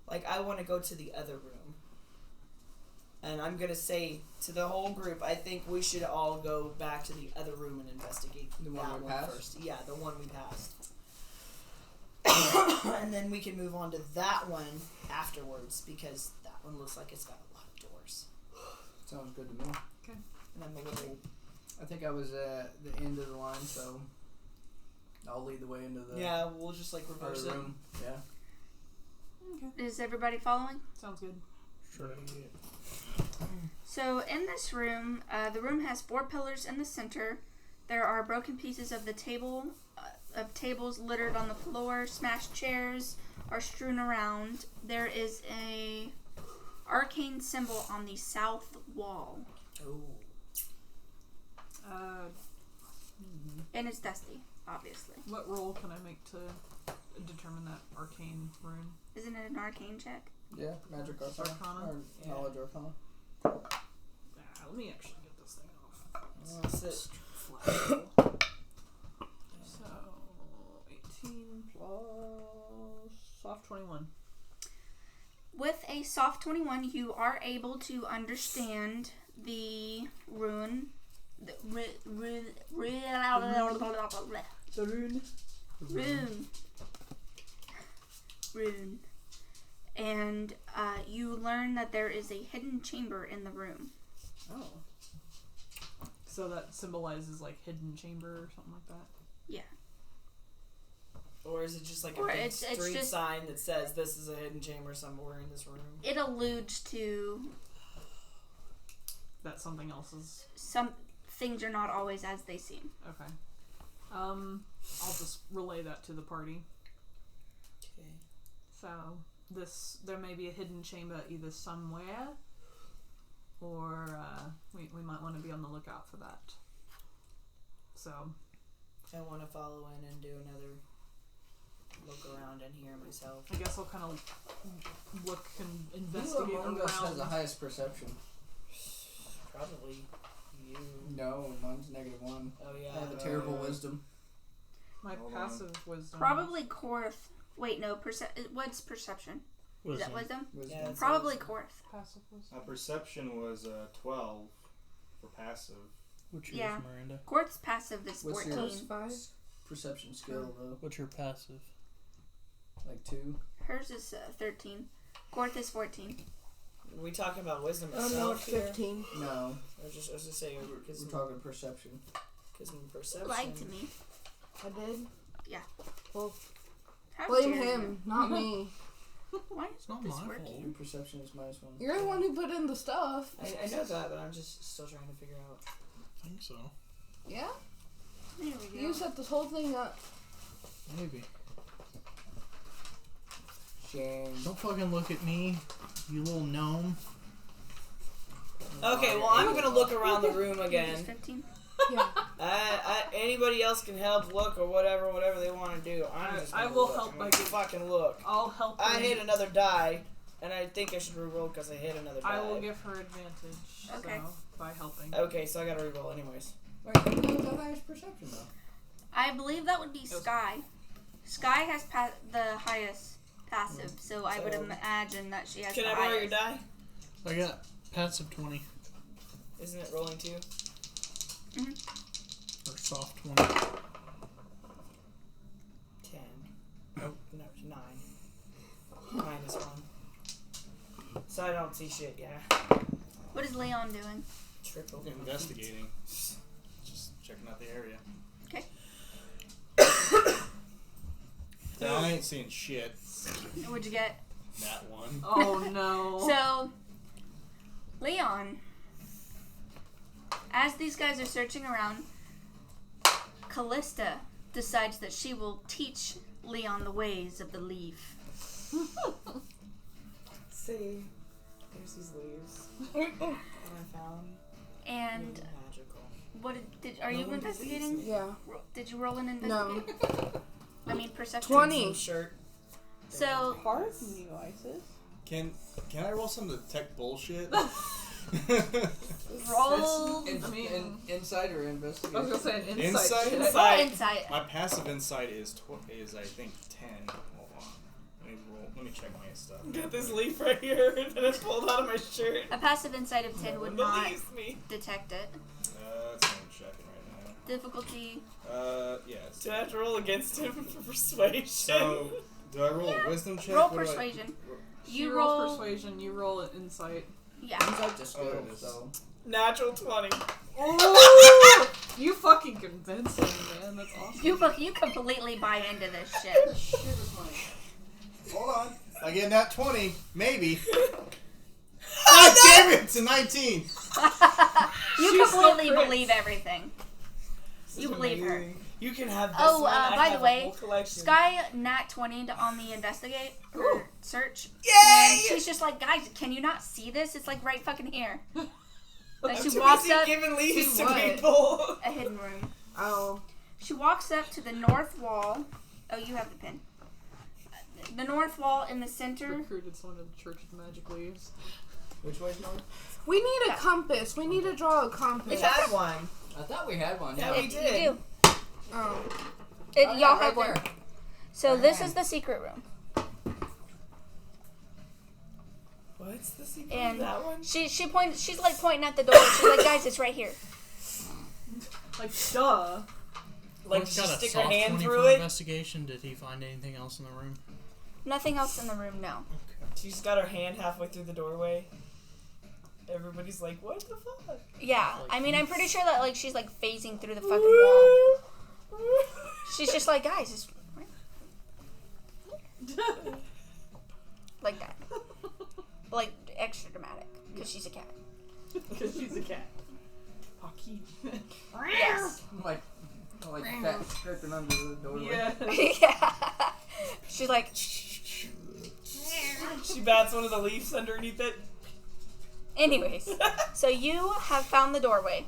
Like I want to go to the other room. And I'm going to say to the whole group, I think we should all go back to the other room and investigate The one that we one passed? first. Yeah, the one we passed. And then we can move on to that one afterwards, because that one looks like it's got a lot of doors. Sounds good to me. And I'm a little... I think I was at the end of the line, so I'll lead the way into the Yeah, we'll just like reverse other it. room. Yeah. Okay. Is everybody following? Sounds good. Sure. So in this room, the room has 4 pillars in the center. There are broken pieces of the tables littered on the floor. Smashed chairs are strewn around. There is a arcane symbol on the south wall, Oh. and it's dusty, obviously. What roll can I make to determine that arcane rune? Isn't it an arcane check? Yeah, magic arcana. Arcana? Or Yeah. knowledge arcana. Let me actually get this thing off. That's it. So, 18 plus soft 21. With a soft 21, you are able to understand the rune. The rune. And you learn that there is a hidden chamber in the room. Oh. So that symbolizes like hidden chamber or something like that? Or is it just like a Or big it's street just- sign that says this is a hidden chamber somewhere in this room? It alludes to That something else is... some things are not always as they seem. Okay. I'll just relay that to the party. Okay. So, there may be a hidden chamber either somewhere, or we might want to be on the lookout for that. So, I want to follow in and do another look around in here myself. I guess I'll kind of look and Who investigate among us has the around. highest perception? Probably you. No, mine's -1. Oh yeah. I have a terrible wisdom. My Hold passive wisdom. Probably Korth. Wait, no. What's perception? Is that wisdom? Wisdom. Yeah, it's Probably wisdom. Korth. Passive wisdom. Perception was 12 for passive. What's yours, Yeah. Miranda? Korth's passive is What's 14. yours? 5. Perception skill though, What's your passive? like 2. Hers is 13. Korth is 14. Are we talking about wisdom Oh itself no, it's here? 15. No, I was just saying because we're talking perception. in perception. Lied to me. I did. Yeah. Well, How blame dare him, not me. You. Why is It's not this my working? fault. Your perception is -1. You're the one who put in the stuff. I know that, but I'm just still trying to figure out. I think so. Yeah? There we go. You set this whole thing up. Maybe. Shame. Don't fucking look at me, you little gnome. Okay, well, I'm gonna look around the room Just again. 15. Yeah. Anybody else can help look or whatever they want to do. I will help I'm by gonna giving- fucking look. I'll help I her. hit another die, and I think I should reroll because I hit another die. I will give her advantage. Okay. So, by helping. Okay, so I gotta reroll anyways. Wait, who knows the highest perception though? I believe that would be Sky. Sky has the highest passive, so I would So- imagine that she has Can the I borrow your highest. die? I got passive 20 Isn't it rolling too? or soft 20. 10. Nope. No, 9. -1. So I don't see shit, yeah. What is Leon doing? Triple. Investigating. Just checking out the area. Okay. I ain't seeing shit. What'd you get? That one. Oh no. So, Leon, as these guys are searching around, Callista decides that she will teach Leon the ways of the leaf. See, there's these leaves that I found. And They're magical. what are you one investigating? believes Yeah. Did you roll an No. investigate? I mean perception. 20. Some shirt. So, Can I roll some detect bullshit? roll Inside or I was investigation? gonna say an Insight? check. roll insight. My passive insight is I think 10. Hold on. Let me check my stuff. Got this leaf right here that I pulled out of my shirt. A passive insight of 10 would not Believes me. detect it. That's what I'm checking right Difficulty. Yes. Do I have to roll against him for persuasion? So, do I roll a wisdom check? Roll What do I- persuasion. She You rolls roll. persuasion, you roll an insight. Yeah. Insight's a skill, there it is. so. Natural 20. You fucking convinced him, man. That's awesome. You completely buy into this shit. Hold on. I get that 20, maybe. God damn it! It's a 19. You She's so completely crit. believe everything. You believe her. You can have this Oh, one. I by have the a way, whole collection. Sky nat 20'd on the investigate or search. Yay! And she's just like, guys, can you not see this? It's like right fucking here. And I'm she too walks busy up giving leaves to what? people. a hidden room. Oh. She walks up to the north wall. Oh, you have the pin. The north wall in the center. Recruited someone to the Church of the Magic Leaves. Which way's north? We need a compass. We need to draw a We compass. had one. I thought we had one. Yeah, we You did. do. Oh. Y'all yeah, have right one. there. So this Alright. is the secret room. What's the secret And of that one? she points. She's like pointing at the door. She's like, guys, it's right here. Like, duh. Like, One's she got a stick her soft hand 20 through for it. investigation. Did he find anything else in the room? Nothing else in the room. No. She's got her hand halfway through the doorway. Everybody's like, what the fuck? Yeah. I mean, I'm pretty sure that like she's like phasing through the fucking wall. She's just like, guys, it's like that. Like extra dramatic because she's a cat. Because she's a cat. Fuck you. Yes. Like that scraping under the doorway. Yeah. Yeah. She's like, She bats one of the leaves underneath it. anyways. So you have found the doorway.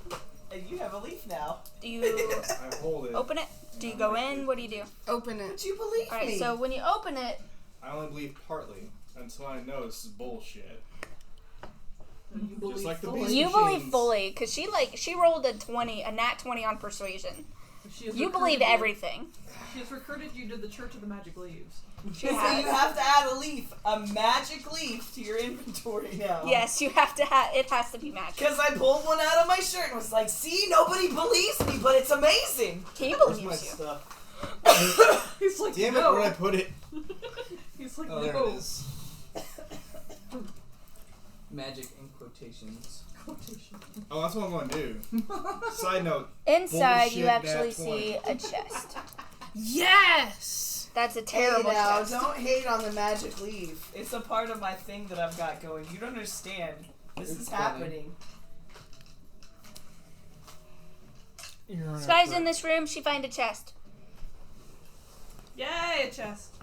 And you have a leaf now. Do you I hold it. open it? Do you go in? What do you do? Open it. But you believe All right. me. So when you open it, I only believe partly until I know this is bullshit. You believe like the fully. beast. you believe machines. fully because she rolled a nat 20 on persuasion. She has You recruited believe you. everything. She has recruited you to the Church of the Magic Leaves. She So you has. have to add a leaf, a magic leaf, to your inventory now. Yes, you have to have. It has to be magic. Because I pulled one out of my shirt and was like, see, nobody believes me, but it's amazing. He Where's my believes you. stuff? He's like, Damn it, no. where'd I put it? He's like, Oh, no. there it is. Magic in quotations. Oh, that's what I'm gonna do. Side note. Inside, you Bullshit, actually nat 20. see a chest. Yes! That's a Hey terrible now, chest. don't hate on the magic leaf. It's a part of my thing that I've got going. You don't understand. This It's is funny. happening. Sky's in this room. She find a chest. Yay, a chest.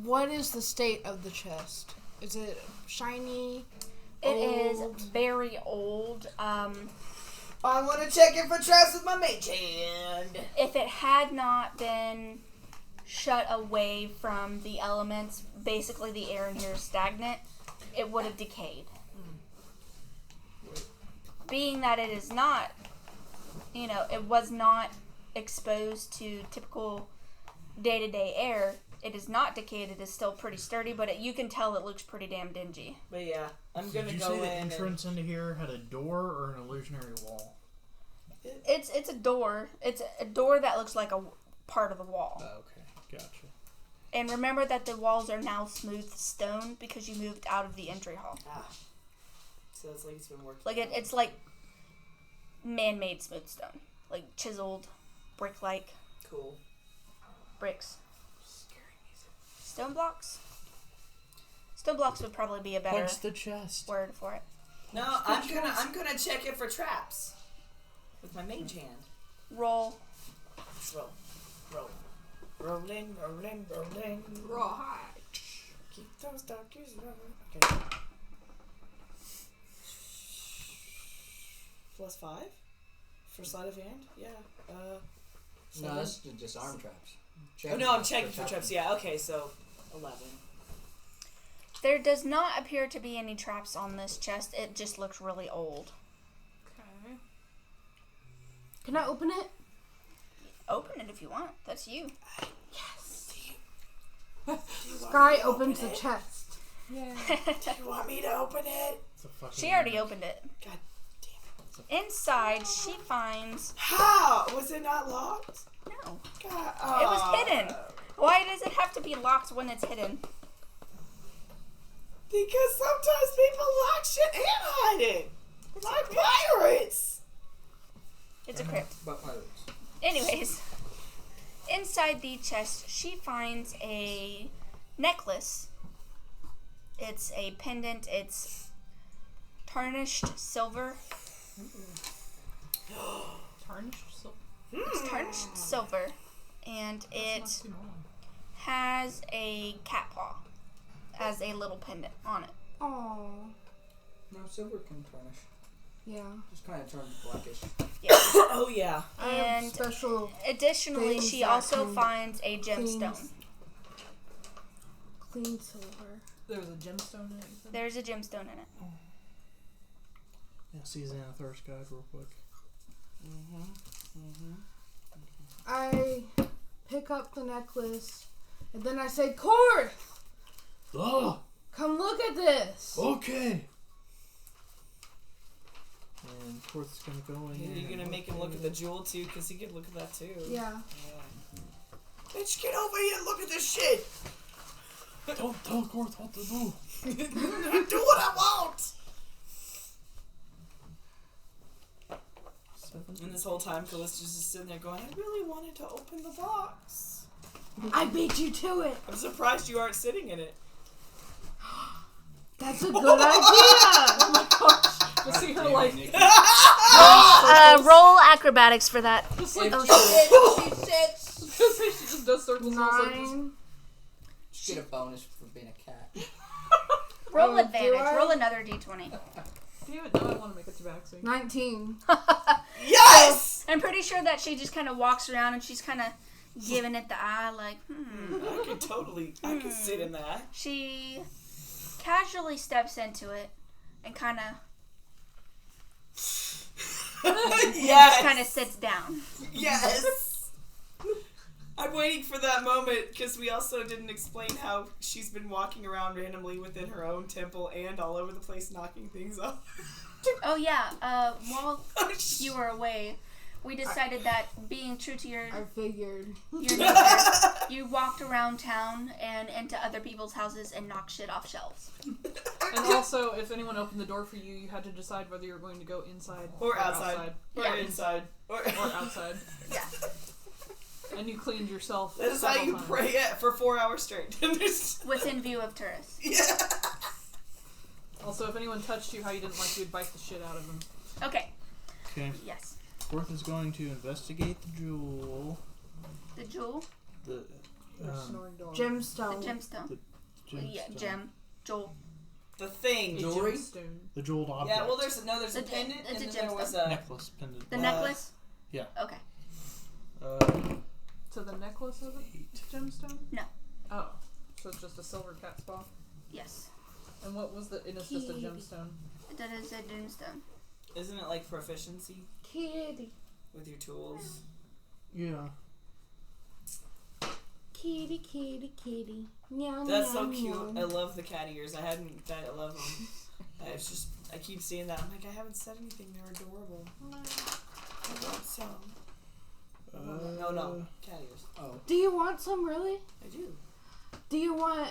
What is the state of the chest? Is it shiny? It is old? very old. I want to check it for traps with my mage hand. If it had not been shut away from the elements, basically the air in here is stagnant, it would have decayed. Being that it is not, it was not exposed to typical day-to-day air, it is not decayed, it is still pretty sturdy, but you can tell it looks pretty damn dingy. But yeah, I'm gonna Did you go say in. the entrance into here had a door or an illusionary wall? It's a door. It's a door that looks like a part of the wall. Okay, gotcha. And remember that the walls are now smooth stone because you moved out of the entry hall. So it's like it's been working. Like it's like man-made smooth stone, like chiseled, brick-like Cool. bricks. Stone blocks. Stone blocks would probably be a better Punch the chest. word for it. No, I'm gonna check it for traps with my mage hand. Roll. Roll. Rolling. Right. Keep those doctors rolling. Okay. +5 for sleight of hand. Yeah. No, 7. that's just arm traps. Oh no, I'm checking for traps. Yeah. Okay, so 11. There does not appear to be any traps on this chest. It just looks really old. Okay. Can I open it? Open it if you want. That's you. Yes. Sky Sky opens the chest. Do you want me to open it? It's a fucking She already opened it. God Inside, she finds... How? Was it not locked? No. God. It was hidden. Why does it have to be locked when it's hidden? Because sometimes people lock shit and hide it. Like pirates. It's a crypt. But pirates. Anyways, inside the chest, she finds a necklace. It's a pendant. It's tarnished silver. Tarnished silver. It's tarnished silver, and it has a cat paw as a little pendant on it. Oh. No, silver can tarnish. Yeah. Just kind of turns blackish. Oh yeah. I have And special additionally, things she that also can finds a gemstone. clean silver. There was a gemstone in it. You said? There's a gemstone in it. Yeah, see Xanathar's guide real quick. I pick up the necklace and then I say, Korth, Oh, come look at this. okay. And Korth's gonna go in here. You're gonna make him look at the jewel too, because he could look at that too. Yeah. Bitch, get over here and look at this shit. Don't tell Korth what to do. Do what I want. And this whole time, Callista's just sitting there going, I really wanted to open the box. I beat you to it. I'm surprised you aren't sitting in it. That's a good idea. Oh my gosh. To see her like Roll acrobatics for that. just like Oh, she just does circles and also just 9. Just get a bonus for being a cat. roll do advantage. I? Roll another d20. damn it, now I want to make it to backseat. 19. Yes! I'm pretty sure that she just kind of walks around and she's kind of giving it the eye, like, I could sit in that. She casually steps into it and kind of Yes! kind of sits down. Yes! I'm waiting for that moment because we also didn't explain how she's been walking around randomly within her own temple and all over the place knocking things off. Oh yeah. While you were away, we decided that being true to your I figured. nature, you walked around town and into other people's houses and knocked shit off shelves. And also, if anyone opened the door for you, you had to decide whether you were going to go inside Or outside. Or Yeah. inside. Or outside. Yeah. And you cleaned yourself. That is how several you times. pray it for 4 hours straight. Within view of tourists. Yeah. Also, if anyone touched you how you didn't like, you would bite the shit out of them. Okay. Okay. Yes. Korth is going to investigate the jewel. The jewel. The Snoring dog. The Gemstone. gemstone. gemstone. Yeah, gem. Jewel. The thing. Jewelry? Gemstone. The jeweled object. Yeah, well, there's a The- pendant, it's and a then there was gemstone. a. necklace pendant. The necklace? yeah. Okay. So the necklace is a gemstone? No. Oh. So it's just a silver cat's paw? Yes. And what was and it's just a gemstone? That is a doomstone. Isn't it like proficiency Kitty. with your tools? Yeah. Kitty, kitty, kitty. Meow, That's meow, so cute. meow. I love the cat ears. I love them. I keep seeing that. I'm like, I haven't said anything. They're adorable. I want some. No, cat ears. Oh. Do you want some, really? I do. Do you want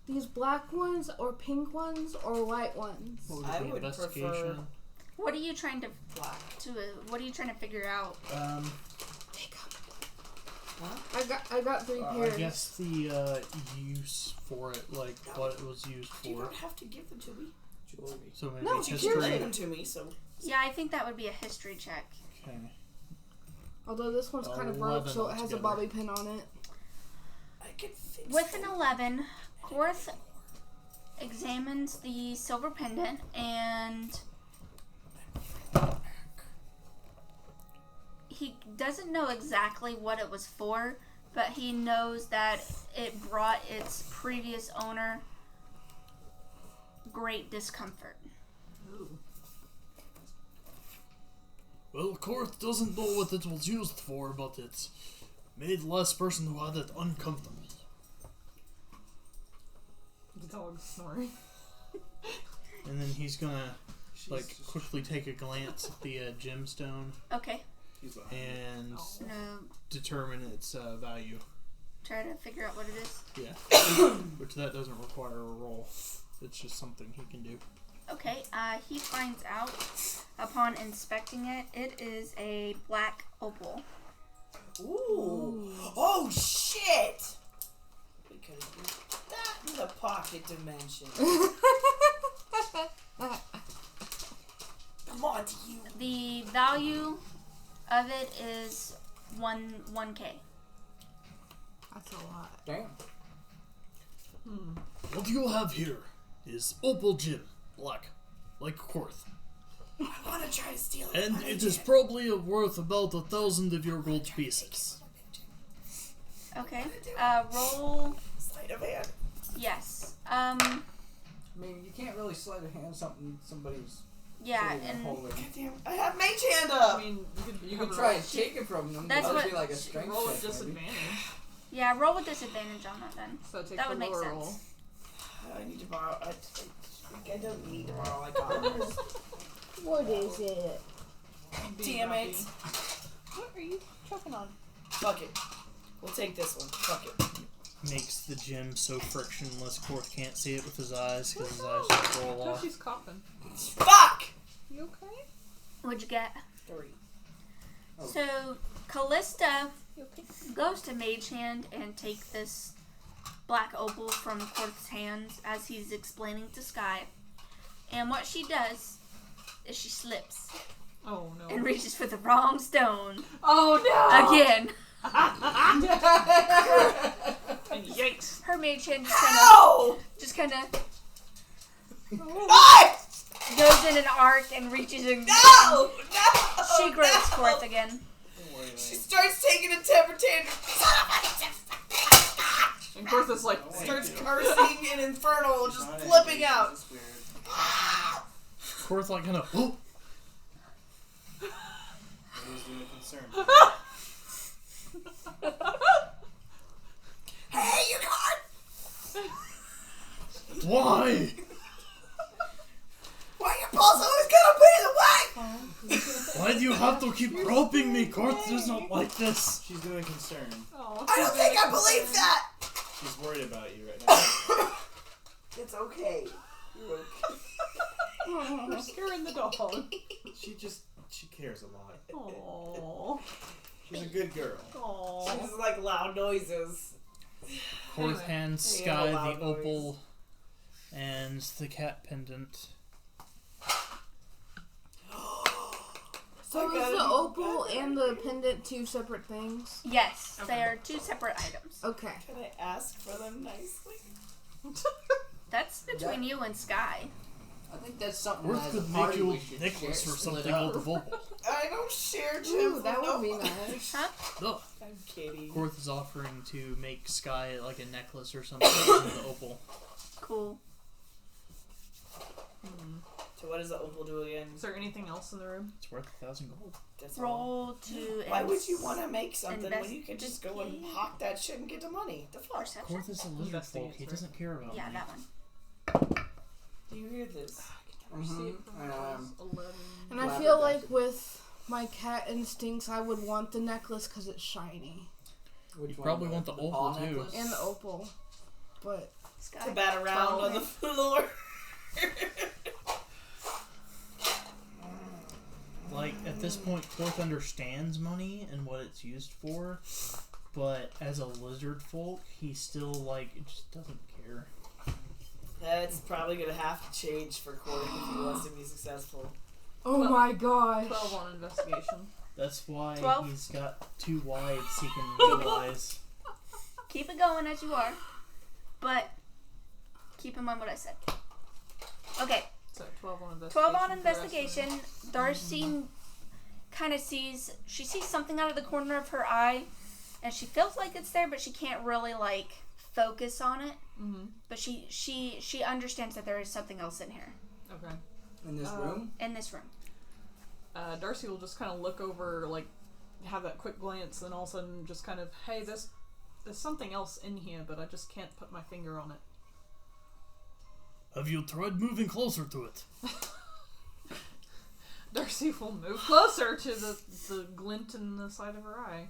these black ones or pink ones or white ones? What I it be, would investigation? prefer What are you trying to black. What are you trying to figure out? I got 3 pairs. I guess the use for it, like what it was used You for. don't have to give them to me. Jewelry. So maybe No, it's you You History. give history. them to me, so Yeah, I think that would be a history check. Okay. Although this one's kind of broke, 11 so it has a altogether. bobby pin on it. I can fix With an them. 11, Korth examines the silver pendant and he doesn't know exactly what it was for, but he knows that it brought its previous owner great discomfort. Well, Korth doesn't know what it was used for, but it made the last person who had it uncomfortable. The dog's snoring. And then he's gonna quickly take a glance at the gemstone Okay, He's behind me. and no, determine its value. try to figure out what it is. Yeah. Which that doesn't require a roll. It's just something he can do. Okay, he finds out upon inspecting it, it is a black opal. Ooh. Oh, shit! We could have used that in the pocket dimension. Come on to you. The value of it is 1K. That's a lot. Damn. What you have here is opal gem, black, like Korth. I want to try to steal it. And but I it is can't. probably worth about 1,000 of your gold pieces. Okay, roll, Sleight of hand. yes. I mean, you can't really sleight of hand something somebody's Yeah, sitting there and holding. Goddamn, I have mage hand I up. mean, You have could a try roll- and take it from them. That's That would what- be like a strength roll with check, maybe. disadvantage. yeah, roll with disadvantage on that then. So take That the would make lower sense. roll. I need to borrow. I don't need to borrow my commas. What is it? Damn it. What are you choking on? Fuck it. We'll take this one. Fuck it. Makes the gem so frictionless Korth can't see it with his eyes because his eyes just roll Oh, off. she's coughing. Fuck! You okay? What'd you get? 3. Oh. So, Callista You okay? goes to Mage Hand and take this black opal from Korth's hands as he's explaining to Sky. And what she does is she slips Oh no. and reaches for the wrong stone Oh no! again. And yikes. Her Mage Hand Ow! just kind of Ah! goes in an arc and reaches and No! No! she grows no! Korth again. Don't worry, She Lane. starts taking a temper tantrum. Son of a And of course it's like, starts cursing and infernal, just Not flipping angry, out. it's just weird. Korth like kind of, oh, It was doing a concern. Hey, you can't! why? Why your balls always gonna be in the way? Why do you have to keep groping me? Korth is not like this. She's doing concern. oh, I don't think I believe that! She's worried about you right now. It's okay. You're okay. you're scaring the dog. She cares a lot. Oh. She's a good girl. Oh. She's like loud noises. Korth hands Yeah, Sky loud the noise. opal and the cat pendant. So is the opal and the pendant 2 separate things? Yes, they are 2 separate items. Okay. Can I ask for them nicely? That's between you and Sky. I think that's something Worth as a could make party you we a should necklace share, or split something up. out of opal. I don't share gems. Ooh, that with would be nobody. nice. Huh? No. I'm kidding. Korth is offering to make Sky like a necklace or something with the opal. Cool. So what does the opal do again? Is there anything else in the room? It's worth 1,000 gold. That's all. Roll to. Why would you want to make something when you can investigate. just go and hawk that shit and get the money? The fuck? Perception? Korth is a lizard folk. He doesn't care about Yeah, money. that one. Do you hear this? Mhm. 11. And I Flabbergasted. feel like with my cat instincts, I would want the necklace because it's shiny. Which You one? probably want the opal, paw too. necklace? And the opal. But Sky. To bat around on the floor. Like, at this point, Korth understands money and what it's used for, but as a lizard folk, he still, like, just doesn't care. That's probably gonna have to change for Corey if he wants to be successful. oh my gosh. 12 on investigation. That's why 12? he's got 2 wives he can utilize. Keep it going as you are, but keep in mind what I said. Okay, So 12 on investigation. 12 on for the rest of investigation. Darcy kind of sees something out of the corner of her eye, and she feels like it's there, but she can't really like focus on it. Mm-hmm. But she understands that there is something else in here, Okay. In this room? in this room. Darcy will just kind of look over, like, have that quick glance, and all of a sudden just kind of, hey, there's something else in here, but I just can't put my finger on it. Have you tried moving closer to it? Darcy will move closer to the glint in the side of her eye.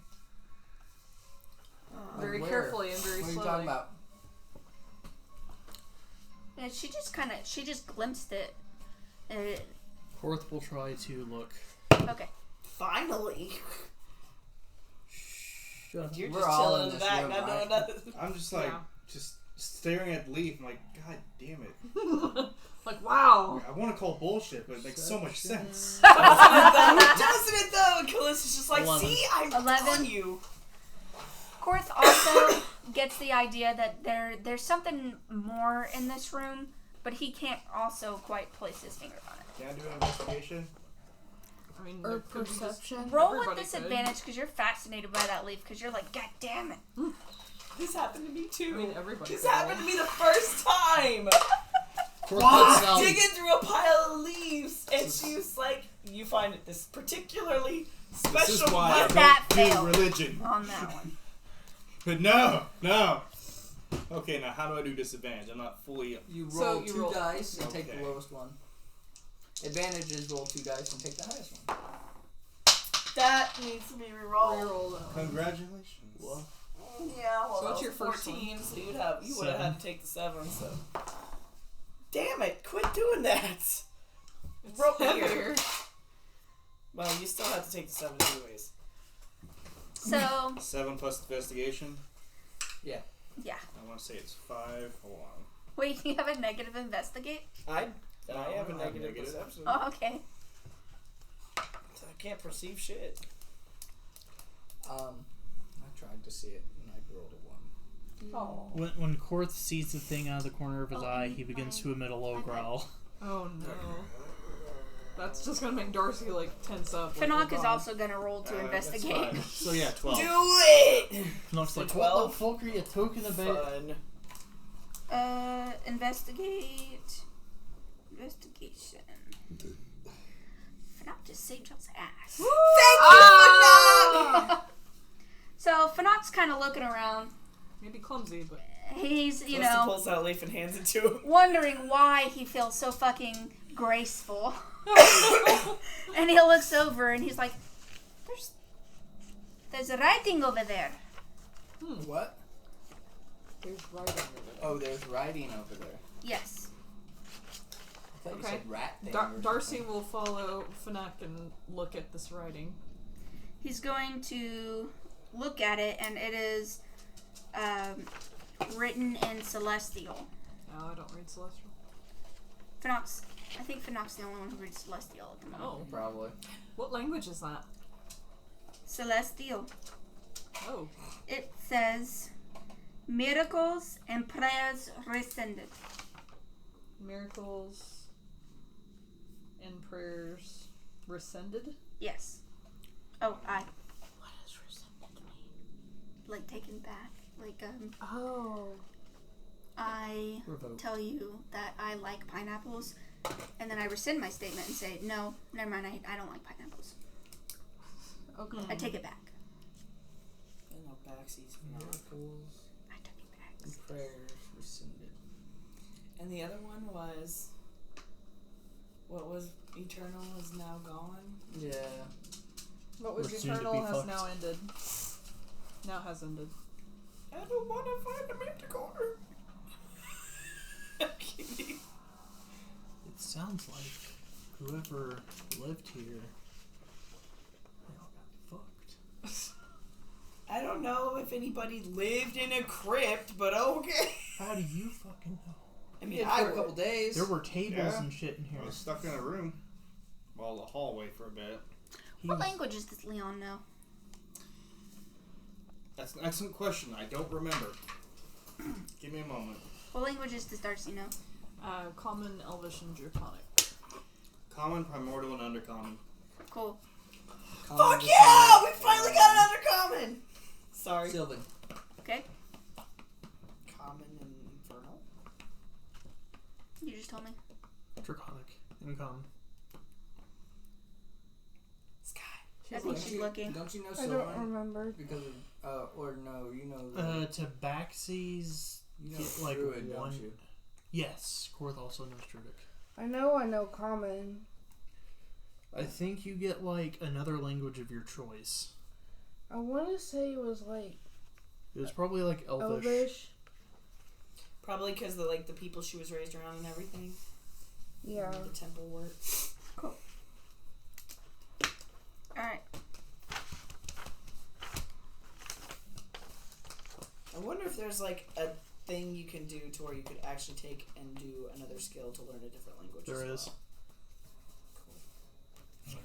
Very Where? carefully and very What are you slowly. talking about? And she just glimpsed it. Korth will try to look. Okay. Finally. Shut up. You're We're just all chilling in in the this back, room, not right? doing nothing. I'm just like, Yeah. just staring at Leaf. I'm like, God damn it. Like, wow. I want to call bullshit, but it makes so much sense. Doesn't it though? Callista's just like, 11. see, I'm 11. telling you. Korth also gets the idea that there's something more in this room, but he can't also quite place his finger on it. Can I do an investigation? I mean, Or there could be just- perception. Roll with Everybody disadvantage because you're fascinated by that leaf because you're like, God damn it. This happened to me too. I mean, everybody This could happened roll. to me the first time. Korth lets out. Digging through a pile of leaves, and she was like, "You find it this particularly special." This is why I Let that don't do fail. religion. On that one. But no. Okay, now how do I do disadvantage? I'm not fully. You roll So you two roll- dice and take the Okay. lowest one. Advantage is roll 2 dice and take the highest one. That needs to be rerolled. Reroll that one. Congratulations. What? Yeah, well, So what's that your was first 14, so you would have 7. had to take the 7. So, damn it! Quit doing that. It's Roll heavier. here. Well, you still have to take the 7 anyways. So, 7 plus investigation. yeah. I want to say it's 5. Hold on. Wait, you have a negative investigate? I have a I have negative negative. perception. Oh, okay. So I can't perceive shit. I tried to see it and I rolled a 1. Oh. When Korth sees the thing out of the corner of his eye, he begins to emit a low growl. Oh no. That's just gonna make Darcy like tense up. like, Fanak oh, is God. also going to roll to That's investigate. 5. So yeah, 12. Do it! Knox like, 12? what the fuck are you talking about? Fun. Investigate. Investigation. Fanak just saved y'all's ass. Thank you, Fanak! So, Fanak's kind of looking around. Maybe clumsy, but He's, you Calista know, pulls out a leaf and hands it to him. wondering why he feels so fucking graceful. And he looks over and he's like, there's a writing over there. What? There's writing over there. Oh, there's writing over there. Yes. I thought you Okay. said rat thing. or Darcy something. will follow Fanak and look at this writing. He's going to look at it, and it is written in Celestial. Oh, I don't read Celestial. Finox, I think Finok's the only one who reads Celestial at the moment. Oh. Probably. What language is that? Celestial. Oh. It says, miracles and prayers rescinded. Miracles and prayers rescinded? Yes. Oh, What does rescinded mean? like taken back. Like, Oh. I Revoke. tell you that I like pineapples, and then I rescind my statement and say, no, never mind, I don't like pineapples. Okay. I take it back. And no backsies for now. Miracles I took it back. and prayers rescinded. And the other one was, what was eternal is now gone. Yeah. What was We're soon to eternal be has fucked. now ended. Now has ended. I don't want to find a manticore. I'm kidding. It sounds like whoever lived here, they all got fucked. I don't know if anybody lived in a crypt, but okay. How do you fucking know? I mean, Yeah, I for a couple days. There were tables Yeah. and shit in here. I was stuck in a room. Well, the hallway for a bit. He What was- languages does Leon know? That's an excellent question. I don't remember. Give me a moment. What languages does Darcy know? Common, Elvish, and Draconic. Common, primordial, and undercommon. Cool. Fuck yeah! We finally got an undercommon! Sorry. Sylvan. Okay, Common and infernal? you just told me. Draconic. Income. Sky. I think she's looking. Don't you know I Sylvan? don't remember. Because of, or no, you know the, Tabaxis you know get like Druid, one. don't you? Yes, Korth also knows Druidic. I know common. I think you get like another language of your choice. I want to say it was like It was probably like Elvish. Elvish. Probably because the the people she was raised around and everything. Yeah. The temple work. Alright. I wonder if there's like a thing you can do to where you could actually take and do another skill to learn a different language. There as is. well.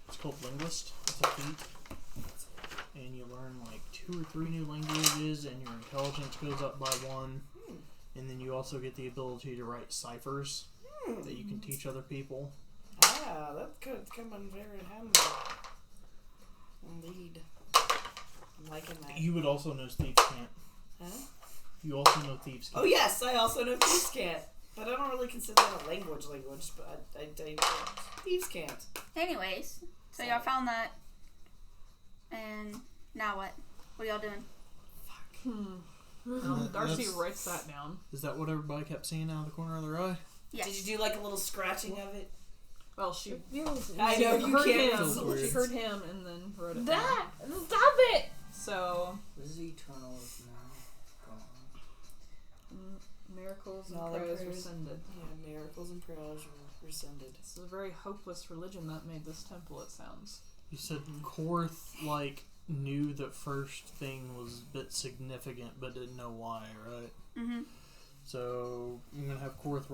It's called Linguist. It's a feat. And you learn like 2 or 3 new languages, and your intelligence goes up by 1. And then you also get the ability to write ciphers that you can teach other people. Ah, that could come in very handy. Indeed. I'm liking that. You would also know Thieves Can't. Huh? You also know Thieves Can't. Oh yes, I also know Thieves Can't. But I don't really consider that a language, but I Thieves Can't. Anyways, so y'all found that. And now what? What are y'all doing? Darcy That's- writes that down. Is that what everybody kept seeing out of the corner of their eye? Yes. Did you do like a little scratching of it? Well, she I know you heard can't. him. Feels weird. She heard him and then wrote it down. That! Stop it! So, This is eternal is now gone. miracles and No, the prayers prayers- rescinded. Yeah, miracles and prayers were rescinded. This is a very hopeless religion that made this temple, it sounds. You said Korth, like, knew the first thing was a bit significant, but didn't know why, right? Mm-hmm. So, I'm going to have Korth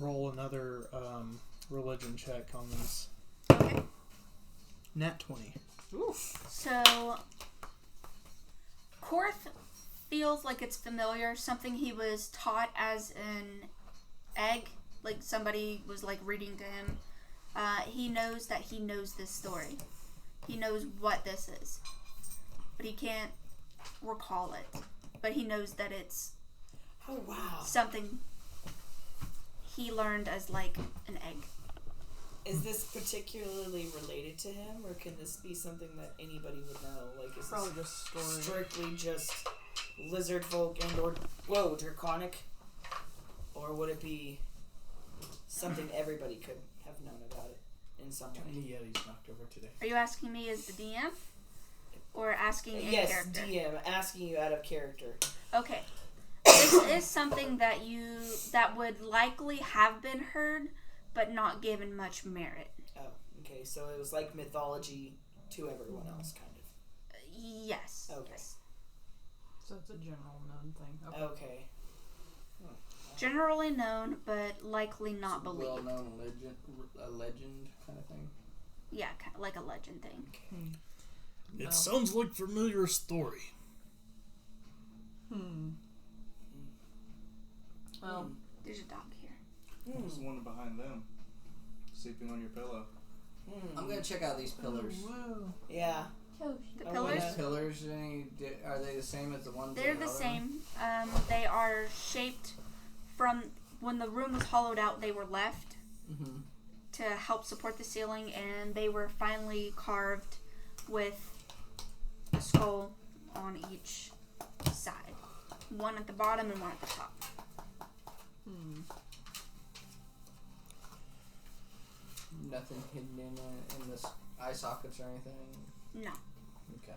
roll another religion check on this. Okay. Nat 20. So, Korth feels like it's familiar, something he was taught as an egg, like somebody was like reading to him. He knows that he knows this story. He knows what this is, but he can't recall it. But he knows that it's Oh wow. something he learned as like an egg. Is this particularly related to him, or can this be something that anybody would know? Like, is Probably this just story. strictly just lizard folk and or draconic, or would it be something everybody could have known about it in some How many way? Yetis knocked over today? Are you asking me as the DM, or asking in Yes, character? DM, asking you out of character. Okay. This is something that would likely have been heard, but not given much merit. Oh, okay. So it was like mythology to everyone else, kind of. Yes. Okay. Yes. So it's a general known thing. Okay. Okay. Generally known, but likely not Some believed. well-known legend kind of thing. Yeah, kind of like a legend thing. It No. sounds like familiar story. Well, There's a dog here. Who's the one behind them? Sleeping on your pillow. I'm gonna check out these pillars. Yeah. The I pillars? wanna- Pillars, are they the same as the ones? They're in the other same. They are shaped from when the room was hollowed out. They were left Mm-hmm. to help support the ceiling, and they were finally carved with a skull on each side. One at the bottom and one at the top. Nothing hidden in the eye sockets or anything. No. Okay.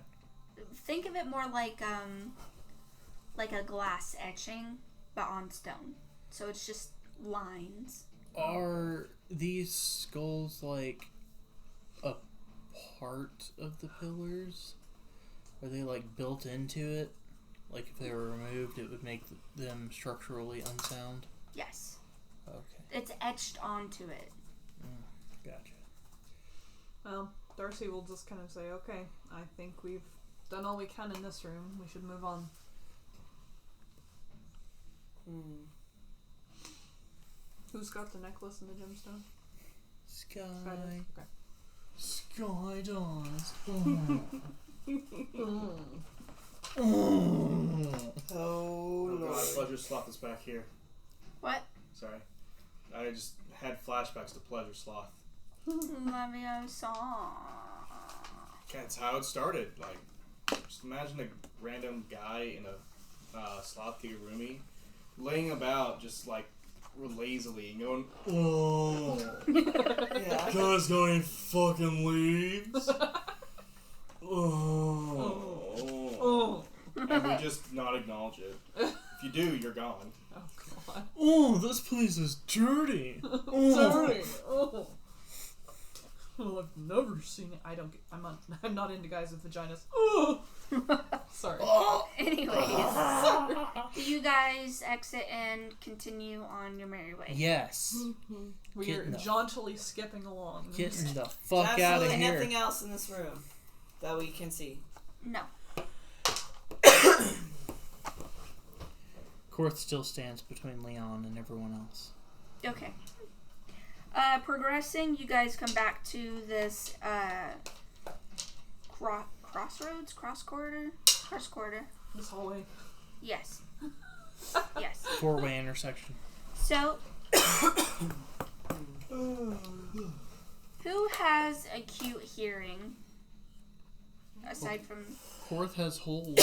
Think of it more like a glass etching, but on stone. So it's just lines. Are these skulls like a part of the pillars? Are they like built into it? Like if they were removed, it would make them structurally unsound? Yes. Okay, It's etched onto it. gotcha. Well, Darcy will just kind of say, okay, I think we've done all we can in this room. We should move on. Who's got the necklace and the gemstone? Sky. Okay. Sky dies. Oh, Oh god, Lord. Pleasure Sloth is back here. What? Sorry. I just had flashbacks to Pleasure Sloth. Leviosa. That's how it started. Like, just imagine a random guy in a sloth kigurumi laying about just like lazily and going, oh, Yeah. guys got any fucking leaves? Oh. and we just not acknowledge it. If you do, you're gone. Oh god. Oh, this place is dirty. Sorry. Oh. Well, I've never seen it. I'm not into guys with vaginas. Oh. Sorry. Anyways, do you guys exit and continue on your merry way? Yes. We are Getting the- jauntily skipping along. Getting the fuck out of Absolutely here. nothing else in this room that we can see. No. Korth still stands between Leon and everyone else. Okay. Progressing, you guys come back to this crossroads, cross corridor. This hallway. Yes. Yes. Four-way intersection. So, who has acute hearing aside from? Korth has holes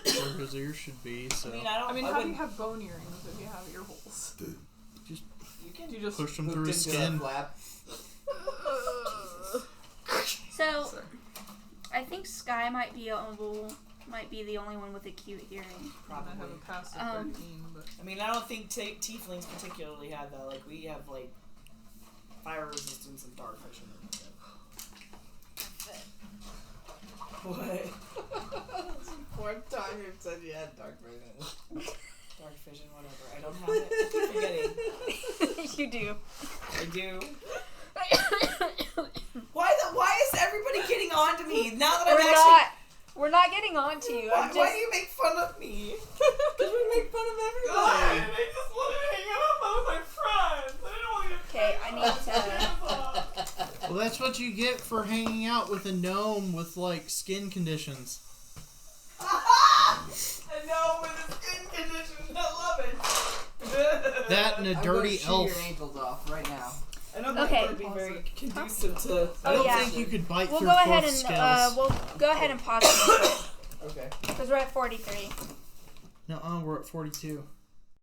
where his ears should be, so I mean, how do you wouldn't have bone earrings if you have ear holes? you can Do you just push them hooked through his into a skin. flap. So, Sorry. I think Sky might be the only one with acute hearing. I have a passive 13, but I mean, I don't think tieflings particularly have that. Like, we have, like, fire resistance and dark vision. What? That's the fourth time you've said you had dark vision. Dark vision, whatever. I don't have it. I keep forgetting. You do. I do. Why is everybody getting on to me now that We're not getting on to you. Why do you make fun of me? Because we make fun of everybody. they just wanted to hang out with my friends. I didn't want to Okay, I need to. Well, that's what you get for hanging out with a gnome with, like, skin conditions. I know, with the skin condition, I love it. That and a I'm dirty gonna shoot elf. your ankles off right now. I don't Okay. think that would be very conducive to. I don't yeah. think you could bite We'll through go ahead Korth's and scales. we'll go ahead and pause it Okay. because we're at 43. No, we're at 42.